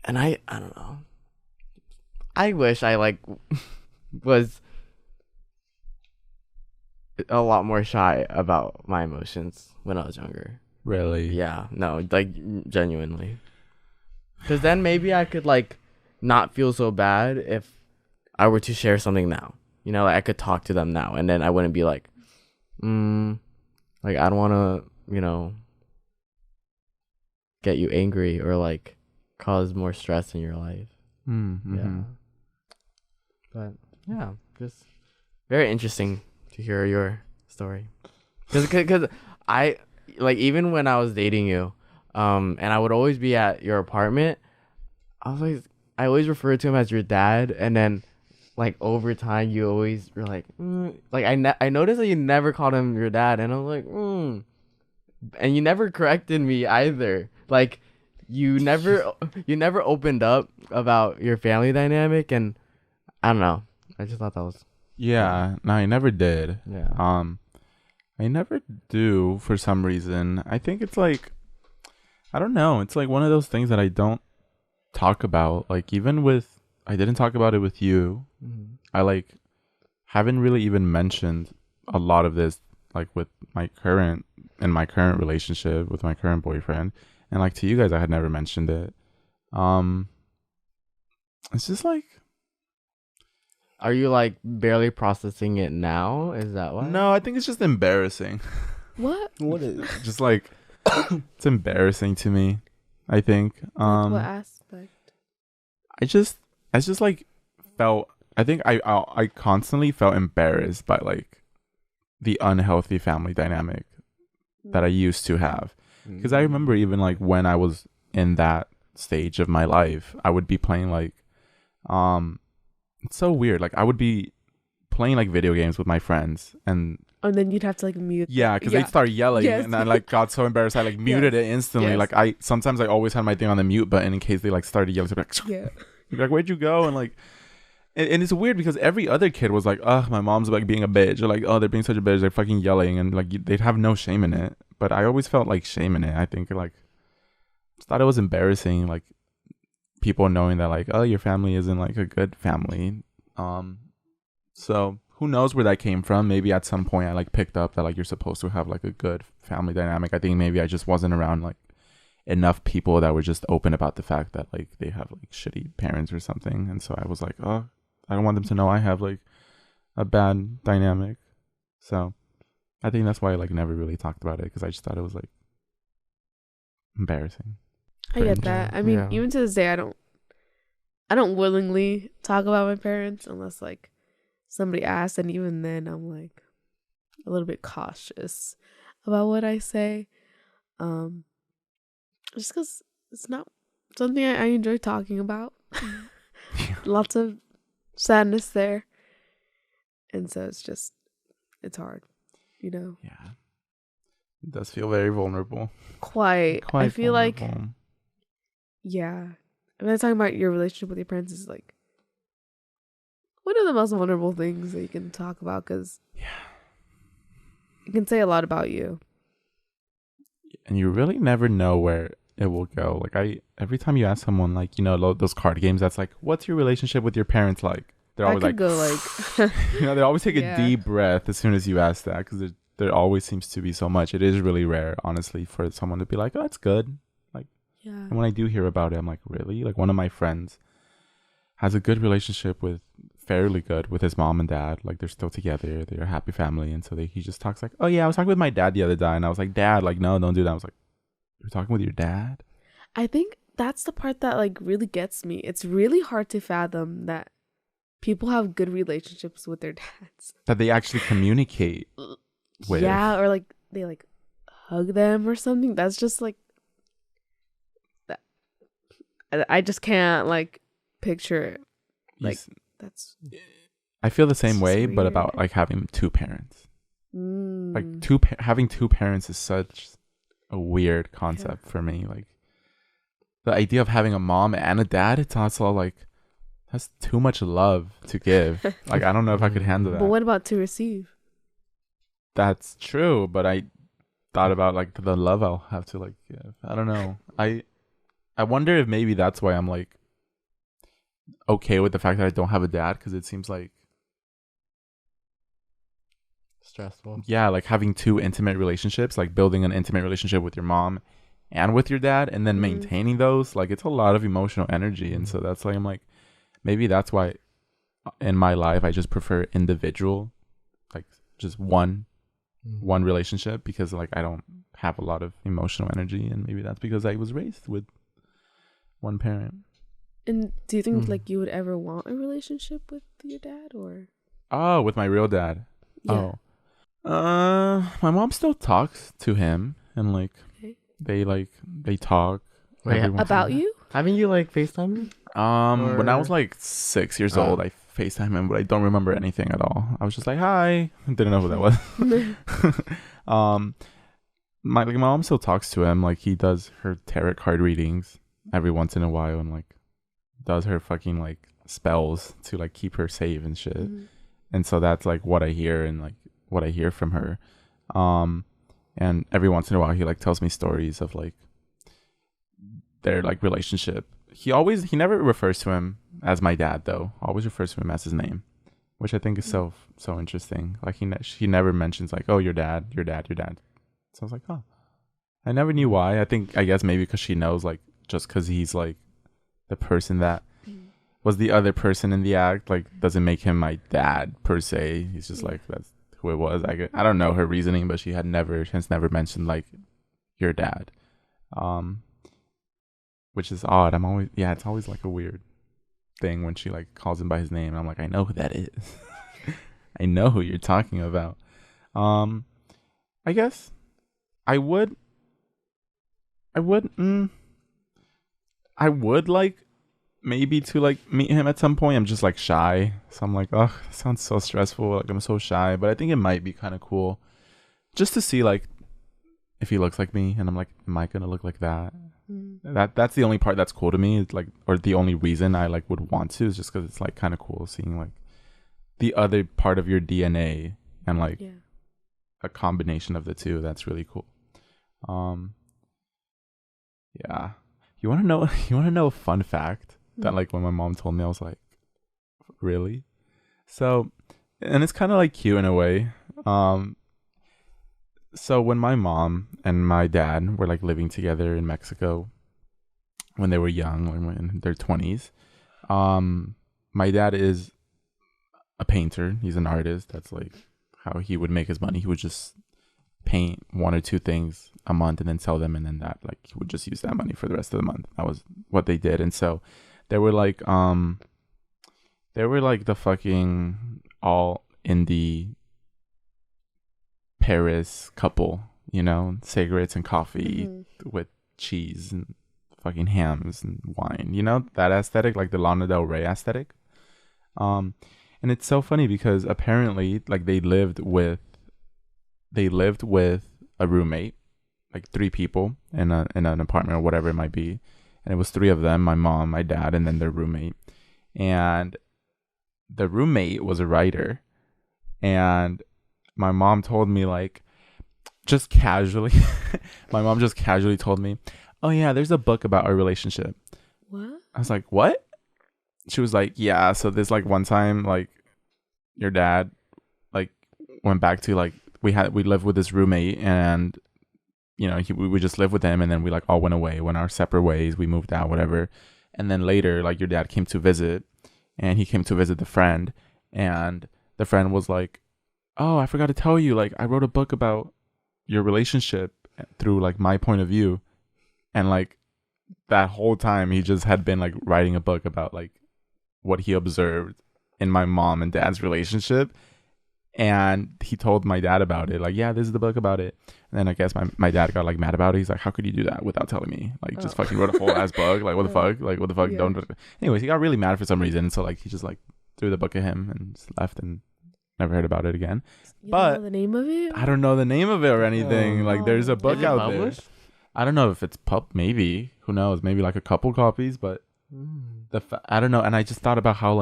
S2: And I don't know. I wish I like was a lot more shy about my emotions when I was younger.
S1: Really?
S2: Yeah, no, like genuinely. Because then maybe I could like not feel so bad if I were to share something now. Like I could talk to them now, and then I wouldn't be like, like I don't want to, get you angry or like cause more stress in your life.
S1: Mm-hmm.
S2: Yeah. But yeah, just very interesting to hear your story. Because I like even when I was dating you, and I would always be at your apartment. I always referred to him as your dad, and then like over time you always were like, like I noticed that you never called him your dad, and I was like, and you never corrected me either. Like you never opened up about your family dynamic, and I don't know. I just thought that was
S1: no, I never did.
S2: Yeah.
S1: I never do for some reason. I think it's like, I don't know. It's like one of those things that I don't talk about. Like I didn't talk about it with you.
S2: Mm-hmm.
S1: I like haven't really even mentioned a lot of this like with my current relationship with my current boyfriend, and like to you guys I had never mentioned it. It's just like,
S2: are you like barely processing it now? Is that why?
S1: no, I think it's just embarrassing.
S3: what?
S4: What is
S1: Just like it's embarrassing to me, I think.
S3: Like what aspect?
S1: I just like felt, I think I constantly felt embarrassed by like the unhealthy family dynamic that I used to have. Because I remember even like when I was in that stage of my life, I would be playing like It's so weird. Like I would be playing like video games with my friends, and
S3: then you'd have to like mute.
S1: yeah, because they'd start yelling,
S3: Yes.
S1: and I like got so embarrassed I like muted it instantly.
S3: Yes.
S1: Like I sometimes I always had my thing on the mute button in case they like started yelling. So I'd be
S3: Yeah.
S1: be like, where'd you go? And like, and it's weird because every other kid was like, oh, my mom's like being a bitch, or like, oh, they're being such a bitch, they're fucking yelling, and like they'd have no shame in it. But I always felt like shame in it. I think like just thought it was embarrassing, like people knowing that like, oh, your family isn't like a good family. So who knows where that came from? Maybe at some point I like picked up that like you're supposed to have like a good family dynamic. I think maybe I just wasn't around like enough people that were just open about the fact that like they have like shitty parents or something, and so I was like, oh, I don't want them to know I have like a bad dynamic. So I think that's why I like never really talked about it, because I just thought it was like embarrassing.
S3: I get that. I mean, even to this day, I don't willingly talk about my parents unless like somebody asks, and even then I'm like a little bit cautious about what I say. Just because it's not something I enjoy talking about. Lots of sadness there. And so it's hard, you know?
S1: Yeah. It does feel very vulnerable.
S3: Quite I feel vulnerable. Like, yeah. When I'm talking about your relationship with your parents is like one of the most vulnerable things that you can talk about, because it can say a lot about you.
S1: And you really never know where it will go. Like every time you ask someone, like, you know, those card games, that's like, what's your relationship with your parents like? They're always like, go like you know, they always take a deep breath as soon as you ask that, because there always seems to be so much. It is really rare, honestly, for someone to be like, oh, that's good. Like, and when I do hear about it, I'm like, really? Like, one of my friends has a good relationship fairly good with his mom and dad. Like, they're still together, they're a happy family. And so he just talks like, oh yeah, I was talking with my dad the other day, and I was like, Dad, like, no, don't do that. I was like, you're talking with your dad?
S3: I think that's the part that like really gets me. It's really hard to fathom that people have good relationships with their dads,
S1: that they actually communicate with.
S3: Yeah, or like they like hug them or something. That's just like that. I just can't like picture it. Like that's.
S1: I feel the same way, but about like having two parents. Like having two parents is such a weird concept for me. Like the idea of having a mom and a dad, it's also like that's too much love to give. Like I don't know if I could handle that.
S3: But what about to receive?
S1: That's true, but I thought about like the love I'll have to like give. I don't know. I wonder if maybe that's why I'm like okay with the fact that I don't have a dad, because it seems like
S2: stressful.
S1: Yeah, like having two intimate relationships, like building an intimate relationship with your mom and with your dad, and then maintaining those, like it's a lot of emotional energy. And so that's like I'm like maybe that's why in my life I just prefer individual, like just one relationship, because like I don't have a lot of emotional energy, and maybe that's because I was raised with one parent.
S3: And do you think like you would ever want a relationship with your dad, or
S1: with my real dad?
S3: Yeah.
S1: My mom still talks to him, and like they talk.
S2: Wait,
S3: about you?
S2: Haven't you like FaceTime him?
S1: When I was like 6 years old, I FaceTime him, but I don't remember anything at all. I was just like, hi. I didn't know who that was. My mom still talks to him. Like he does her tarot card readings every once in a while, and like does her fucking like spells to like keep her safe and shit. And so that's like what I hear, and like what I hear from her. And every once in a while he like tells me stories of like their like relationship. He never refers to him as my dad though. Always refers to him as his name, which I think is so interesting. Like he never mentions like, oh, your dad. So I was like, oh, I never knew why. I guess maybe because she knows, like, just because he's like the person that was the other person in the act, like doesn't make him my dad per se. He's just like, that's who it was. I don't know her reasoning, but she has never mentioned like your dad, which is odd. It's always like a weird thing when she like calls him by his name. I'm like, I know who that is. I know who you're talking about. I guess I would like maybe to like meet him at some point. I'm just like shy, so I'm like, oh, it sounds so stressful. Like I'm so shy, but I think it might be kind of cool just to see like if he looks like me, and I'm like, am I gonna look like that? That's the only part that's cool to me. It's like, or the only reason I like would want to is just because it's like kind of cool seeing like the other part of your DNA and like a combination of the two. That's really cool. Yeah. You want to know? You want to know a fun fact that like when my mom told me, I was like, really? So, and it's kind of like cute in a way. So when my mom and my dad were like living together in Mexico when they were young, when in their 20s, my dad is a painter. He's an artist. That's like how he would make his money. He would just paint one or two things a month and then sell them, and then that like he would just use that money for the rest of the month. That was what they did. And so they were like the fucking all indie Paris couple, you know, cigarettes and coffee with cheese and fucking hams and wine, you know, that aesthetic, like the Lana Del Rey aesthetic. And it's so funny because apparently like they lived with a roommate, like 3 people in an apartment or whatever it might be, and it was 3 of them, my mom, my dad, and then their roommate. And the roommate was a writer, and my mom told me like just casually my mom just casually told me, oh yeah, there's a book about our relationship.
S3: What?
S1: I was like, what? She was like, yeah, so this like one time like your dad like went back to like we lived with this roommate, and you know we just lived with him, and then we like all went away, went our separate ways, we moved out, whatever. And then later like your dad came to visit, and he came to visit the friend, and the friend was like, oh, I forgot to tell you, like I wrote a book about your relationship through like my point of view. And like that whole time he just had been like writing a book about like what he observed in my mom and dad's relationship. And he told my dad about it, like, yeah, this is the book about it. And then I guess my dad got like mad about it. He's like, how could you do that without telling me? Like just fucking wrote a whole ass book. Like what the fuck? Like what the fuck?
S3: Yeah.
S1: Don't. Anyways, he got really mad for some reason. So like he just like threw the book at him and just left and never heard about it again.
S3: You
S1: But
S3: don't know the name of it?
S1: I don't know the name of it or anything. Like there's a book
S2: Is it
S1: out
S2: published?
S1: there. I don't know if it's maybe, who knows, maybe like a couple copies, but I don't know. And I just thought about how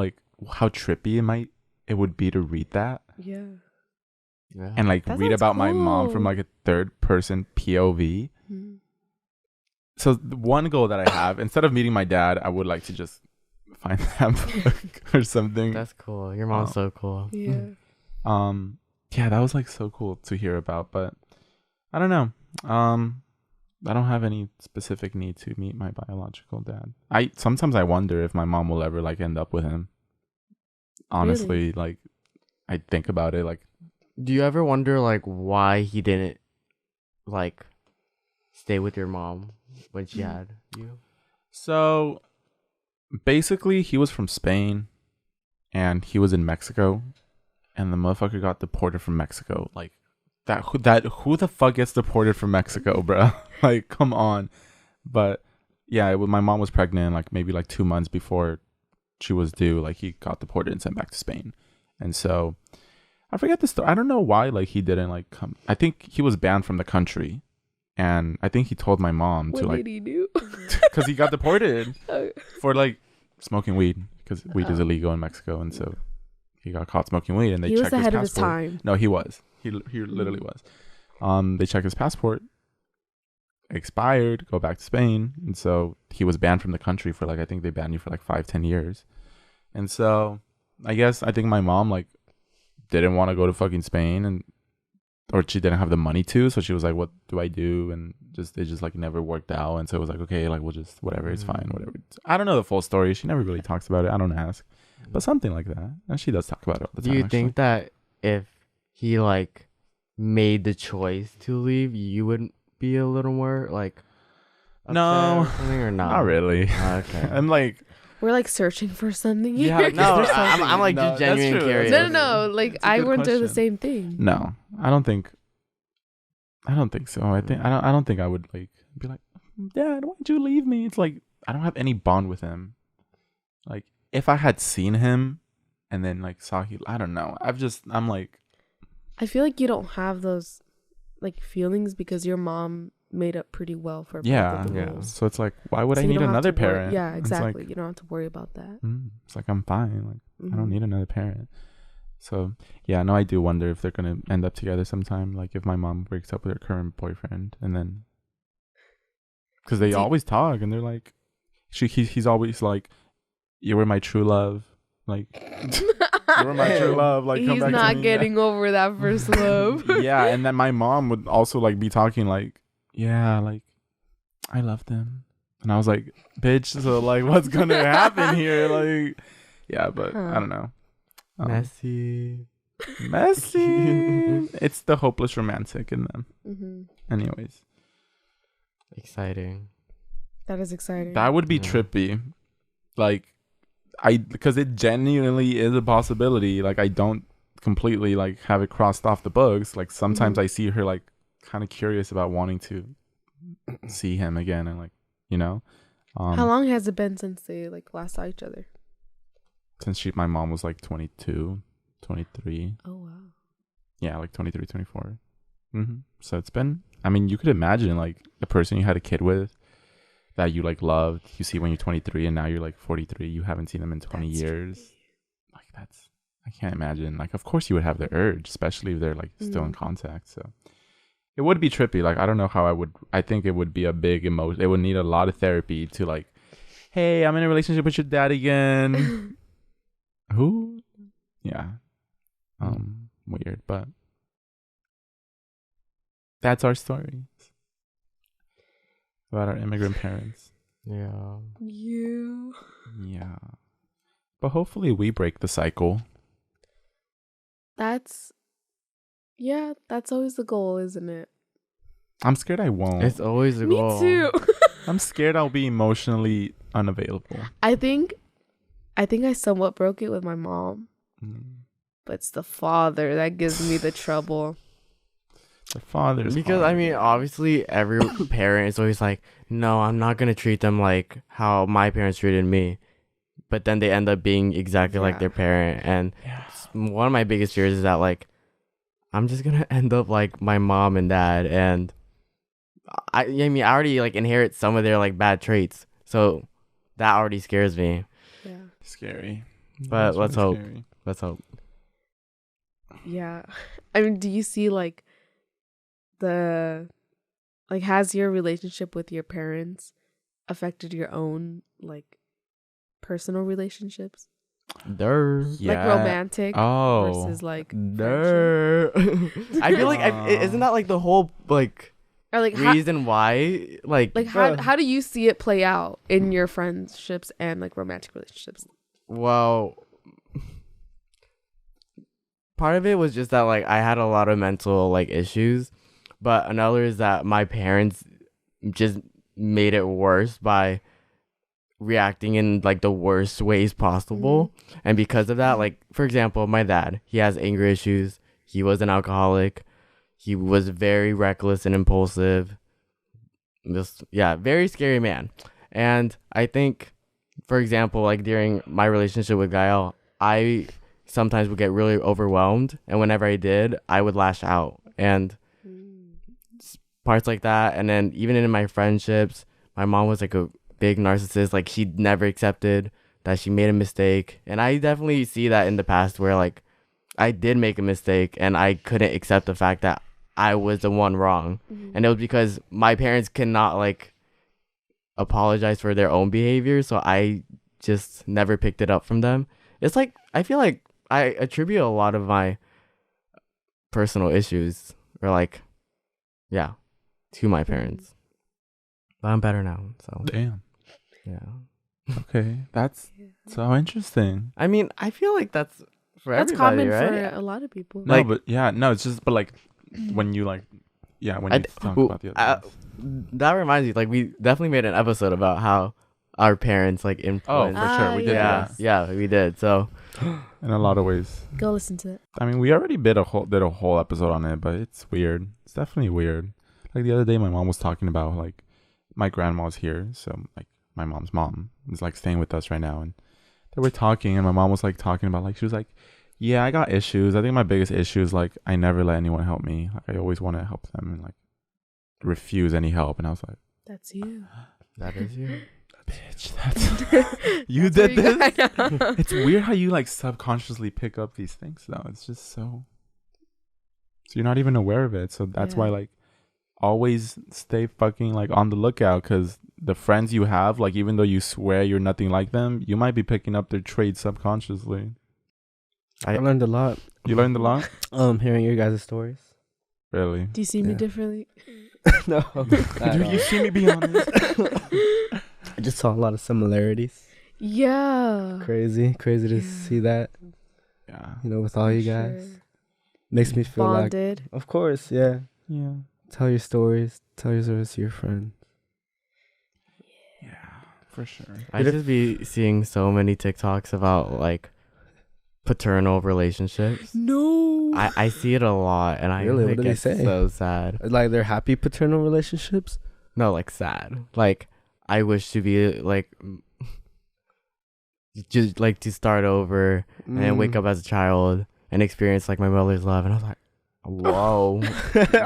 S1: trippy it would be to read that
S3: Yeah.
S1: and like
S3: That
S1: read
S3: sounds
S1: about my mom
S3: cool.
S1: from like a third person POV. So the one goal that I have, instead of meeting my dad, I would like to just find that book or something.
S2: That's cool. Your mom's so cool.
S3: Yeah.
S1: Yeah, that was like so cool to hear about, but I don't know. I don't have any specific need to meet my biological dad. Sometimes I wonder if my mom will ever like end up with him. Honestly, like I think about it like,
S2: Do you ever wonder like why he didn't like stay with your mom when she had you?
S1: so basically he was from Spain and he was in Mexico, and the motherfucker got deported from Mexico. Like who the fuck gets deported from Mexico, bro? Like come on. But yeah, my mom was pregnant like maybe like 2 months before she was due. Like he got deported and sent back to Spain. And so I forget the story. I don't know why like he didn't like come. I think he was banned from the country, and I think he told my mom
S3: What
S1: to like
S3: did he do?
S1: because he got deported for like smoking weed, because weed is
S3: Oh.
S1: illegal in Mexico. And so he got caught smoking weed, and they
S3: He was
S1: checked his
S3: ahead of his
S1: passport.
S3: time.
S1: No, he was. He literally was. They checked his passport, expired, go back to Spain, and so he was banned from the country for like, I think they banned you for like 5-10 years. And so I think my mom like didn't want to go to fucking Spain, or she didn't have the money to, so she was like, what do I do? And it just like never worked out. And so it was like, okay, like we'll just whatever, it's fine, whatever. I don't know the full story. She never really talks about it. I don't ask, but something like that. And she does talk about it all the time.
S2: Do you think that if he like made the choice to leave, you would be a little more like upset
S1: No,
S2: or something, or not?
S1: Not really.
S2: Okay.
S1: I'm like,
S3: We're like searching for something
S1: Yeah,
S3: here.
S1: like,
S2: No,
S1: there's
S2: I'm
S1: something-
S2: like
S1: no,
S2: just
S1: that's
S2: genuinely
S1: true.
S2: curious.
S3: No. Like
S1: It's a
S3: I
S1: good
S3: wouldn't do the
S1: question.
S3: same thing.
S1: no, I don't think so. I don't think I would like be like, Dad, why'd you leave me? It's like I don't have any bond with him. Like if I had seen him and then like saw I don't know. I'm like,
S3: I feel like you don't have those like feelings because your mom made up pretty well for both of the roles.
S1: So it's like, why would
S3: So
S1: I
S3: you
S1: need
S3: don't have
S1: another
S3: to worry-
S1: parent?
S3: Yeah, exactly.
S1: It's
S3: You don't have to worry about that.
S1: like, it's like I'm fine. Like I don't
S3: Mhm.
S1: need another parent. So yeah, no, I do wonder if they're gonna end up together sometime. Like if my mom breaks up with her current boyfriend, and then because they
S3: Do you-
S1: always talk, and they're like, he's always like, you were my true love. Like you were my true love. Like come
S3: He's
S1: back to
S3: not
S1: me.
S3: getting over that first love.
S1: Yeah, and then my mom would also like be talking like, yeah, like I love them, and I was like, bitch, so like what's gonna happen here? Like, yeah, but I don't know.
S2: Messy.
S1: It's the hopeless romantic in them.
S3: Mm-hmm.
S1: Anyways,
S2: Exciting.
S3: That is exciting.
S1: that would be trippy. Like, because it genuinely is a possibility. Like, I don't completely like have it crossed off the books. Like sometimes I see her like kind of curious about wanting to see him again, and like, you know.
S3: How long has it been since they like last saw each other?
S1: Since my mom was like 22, 23.
S3: Oh wow.
S1: Yeah, like 23, 24. Mm-hmm. So it's been, I mean, you could imagine like the person you had a kid with that you like loved, you see when you're 23 and now you're like 43, you haven't seen them in 20 years. Trippy. Like I can't imagine. Like, of course you would have the urge, especially if they're like still in contact. So it would be trippy. Like, I don't know how I think it would be a big emotion. It would need a lot of therapy to like, hey, I'm in a relationship with your dad again. Who? Yeah. Weird, but that's our story about our immigrant parents.
S2: Yeah.
S1: Yeah. But hopefully we break the cycle.
S3: That's always the goal, isn't it?
S1: I'm scared I won't.
S2: It's always a goal.
S3: Me too.
S1: I'm scared I'll be emotionally unavailable.
S3: I think I somewhat broke it with my mom. But it's the father that gives me the trouble.
S1: The father's
S2: because
S1: hard.
S2: I mean, obviously, every parent is always like, "No, I'm not gonna treat them like how my parents treated me," but then they end up being exactly like their parent. And one of my biggest fears is that like, I'm just gonna end up like my mom and dad, and I mean, I already like inherit some of their like bad traits, so that already scares me.
S3: Yeah.
S1: Scary.
S2: But
S1: That's
S2: let's
S1: really
S2: hope.
S1: scary.
S2: Let's hope.
S3: Yeah. I mean, do you see like has your relationship with your parents affected your own like personal relationships?
S1: Yeah.
S3: Like romantic versus like friendship?
S2: I feel like isn't that like the whole like
S3: or like
S2: reason why like
S3: how do you see it play out in your friendships and like romantic relationships?
S2: Well, part of it was just that like I had a lot of mental like issues, but another is that my parents just made it worse by reacting in like the worst ways possible. And because of that, like for example, my dad, he has anger issues. He was an alcoholic. He was very reckless and impulsive. Very scary man. And I think, for example, like during my relationship with Gael, I sometimes would get really overwhelmed, and whenever I did, I would lash out. And parts like that. And then even in my friendships, my mom was like a big narcissist. Like she never accepted that she made a mistake, and I definitely see that in the past where like I did make a mistake and I couldn't accept the fact that I was the one wrong. And it was because my parents cannot like apologize for their own behavior, so I just never picked it up from them. It's like I feel like I attribute a lot of my personal issues or like to my parents, but I'm better now, so
S1: Damn.
S2: yeah.
S1: Okay, that's so interesting.
S2: I mean, I feel like that's
S3: That's
S2: everybody,
S3: common
S2: right?
S3: for a lot of people.
S1: No,
S2: Like-
S1: but it's just, but like when you like, when you talk about the other things.
S2: That reminds me, like we definitely made an episode about how our parents like
S1: Oh,
S2: influence.
S1: for sure, we did
S3: yes.
S2: Yeah, we did. So
S1: in a lot of ways.
S3: Go listen to it.
S1: I mean, we already did a whole episode on it, but it's weird. It's definitely weird. Like the other day, my mom was talking about like my grandma's here, so like my mom's mom is like staying with us right now, and they were talking, and my mom was like talking about like she was like, yeah, I got issues. I think my biggest issue is like I never let anyone help me. Like I always want to help them and like refuse any help. And I was like,
S3: That's you.
S2: That is you.
S1: bitch, that's you did this. It's weird how you like subconsciously pick up these things though. It's just so you're not even aware of it. So that's why like always stay fucking like on the lookout, because the friends you have, like even though you swear you're nothing like them, you might be picking up their traits subconsciously.
S4: I learned a lot.
S1: You learned a lot?
S4: Hearing your guys' stories.
S1: Really?
S3: Do you see me differently?
S4: No.
S1: Do you see me be honest?
S4: I just saw a lot of similarities.
S3: Yeah.
S4: Crazy to see that.
S1: Yeah.
S4: You know, with all you guys. Makes me feel
S3: bonded.
S4: like, of course, yeah.
S1: Yeah.
S4: Tell your stories. Tell your stories to your friends.
S1: Yeah, for sure.
S2: I just be seeing so many TikToks about like paternal relationships.
S3: No.
S2: I see it a lot, and I
S4: Really?
S2: like,
S4: What do they
S2: get
S4: say?
S2: so sad.
S4: Like they're happy paternal relationships?
S2: No, like sad. Like I wish to be like just like to start over and then wake up as a child and experience like my mother's love, and I was like, whoa,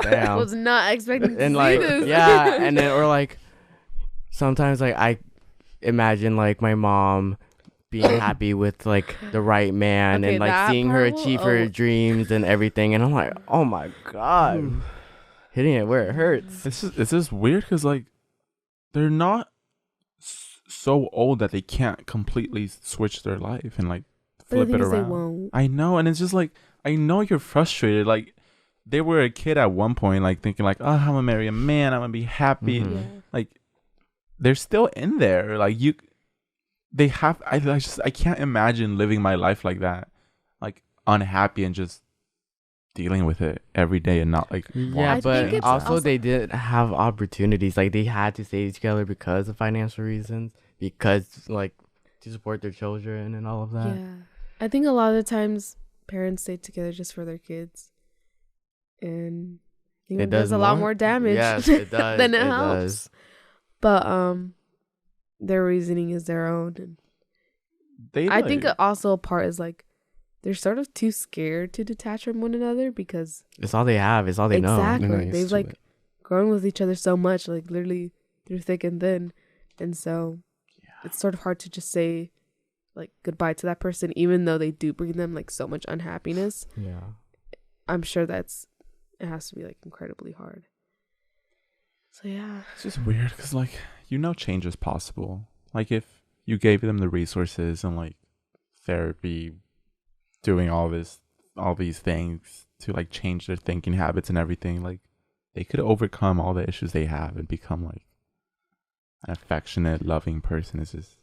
S2: damn.
S3: Was not expecting to
S2: And
S3: see
S2: like
S3: this.
S2: yeah, and then or like sometimes like I imagine like my mom being happy with like the right man,
S3: Okay,
S2: and like
S3: that
S2: seeing her
S3: part will-
S2: achieve her dreams and everything, and I'm like, oh my god, hitting it where it hurts.
S1: It's just weird because like they're not so old that they can't completely switch their life and like
S3: But the
S1: flip
S3: thing
S1: it
S3: is they
S1: around.
S3: won't.
S1: I know, and it's just like I know you're frustrated. Like they were a kid at one point, like thinking like, oh, I'm gonna marry a man, I'm gonna be happy.
S2: Mhm.
S3: Yeah.
S1: Like they're still in there. Like they have. I can't imagine living my life like that, like unhappy and just dealing with it every day and not like.
S2: Yeah,
S3: I
S2: but
S3: think it's
S2: also
S3: also-
S2: they didn't have opportunities. Like they had to stay together because of financial reasons, because like to support their children and all of that.
S3: Yeah. I think a lot of the times parents stay together just for their kids. And I think it does a lot more damage
S2: Yes, it does.
S3: than it
S2: It
S3: helps.
S2: does.
S3: But their reasoning is their own. And I think also a part is like they're sort of too scared to detach from one another because
S2: It's all they have. It's all they know.
S3: exactly
S4: They're not used
S3: they've
S4: to
S3: like
S4: it.
S3: grown with each other so much, like literally through thick and thin, and so it's sort of hard to just say like goodbye to that person, even though they do bring them like so much unhappiness.
S2: Yeah.
S3: I'm sure it has to be like incredibly hard. So yeah,
S1: It's just weird because like change is possible. Like if you gave them the resources and like therapy, doing all these things to like change their thinking habits and everything, like they could overcome all the issues they have and become like an affectionate, loving person. It's just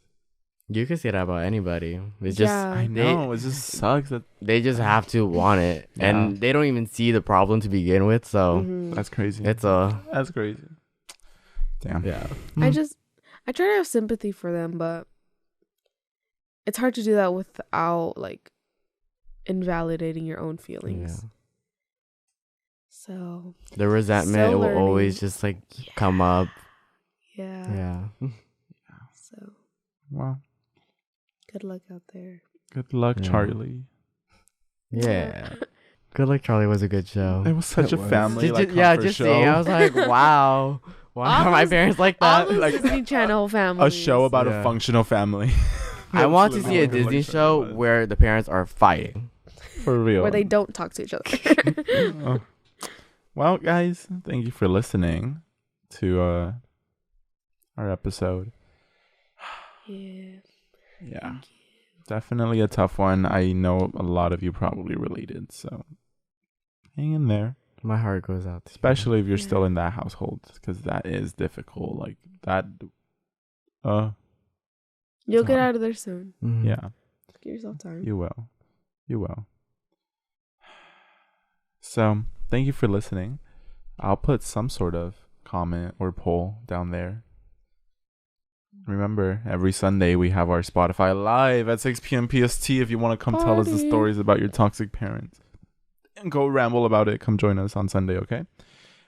S2: You can say that about anybody. It's just
S3: Yeah.
S1: I know it just sucks that
S2: they just have to want it,
S1: Yeah.
S2: and they don't even see the problem to begin with. So
S3: Mhm.
S1: that's crazy.
S2: it's
S1: That's crazy. Damn.
S2: yeah.
S3: I try to have sympathy for them, but it's hard to do that without like invalidating your own feelings.
S2: Yeah.
S3: So
S2: The resentment
S3: Still
S2: will always
S3: learning.
S2: just like come up.
S3: yeah.
S2: Yeah.
S3: So
S1: Well,
S3: good luck out there.
S1: good luck,
S2: Yeah.
S1: Charlie.
S2: Yeah. Good Luck Charlie was a good show.
S1: It was such
S4: It
S1: a
S4: was.
S1: family like
S2: yeah,
S1: comfort
S2: just
S1: show.
S2: seeing. I was like, wow. Why
S3: All
S2: are my
S3: those-
S2: parents like
S3: All
S2: that?
S3: those
S1: like-
S3: Disney Channel families.
S1: a show about
S2: Yeah.
S1: a functional family.
S2: I
S1: That's
S2: want to
S1: literally
S2: see a
S1: what Good Luck
S2: Disney
S1: Charlie
S2: show
S1: was.
S2: where the parents are fighting.
S1: For real.
S3: where they don't talk to each other.
S1: Oh. Well, guys, thank you for listening to our episode.
S3: Yeah.
S1: Yeah. Definitely a tough one. I know a lot of you probably related, so hang in there.
S2: My heart goes out to you.
S1: Especially if you're
S3: Yeah.
S1: still in that household, because that is difficult. Like that.
S3: You'll get
S1: hard.
S3: out of there soon.
S2: Mhm.
S1: Yeah,
S3: Give yourself time.
S1: you will. You will. So thank you for listening. I'll put some sort of comment or poll down there. Remember, every Sunday we have our Spotify live at 6 p.m. PST. If you want to come tell us the
S3: Party.
S1: stories about your toxic parents and go ramble about it, come join us on Sunday, okay?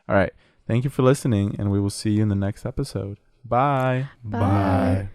S1: All right. Thank you for listening, and we will see you in the next episode. Bye.
S3: Bye.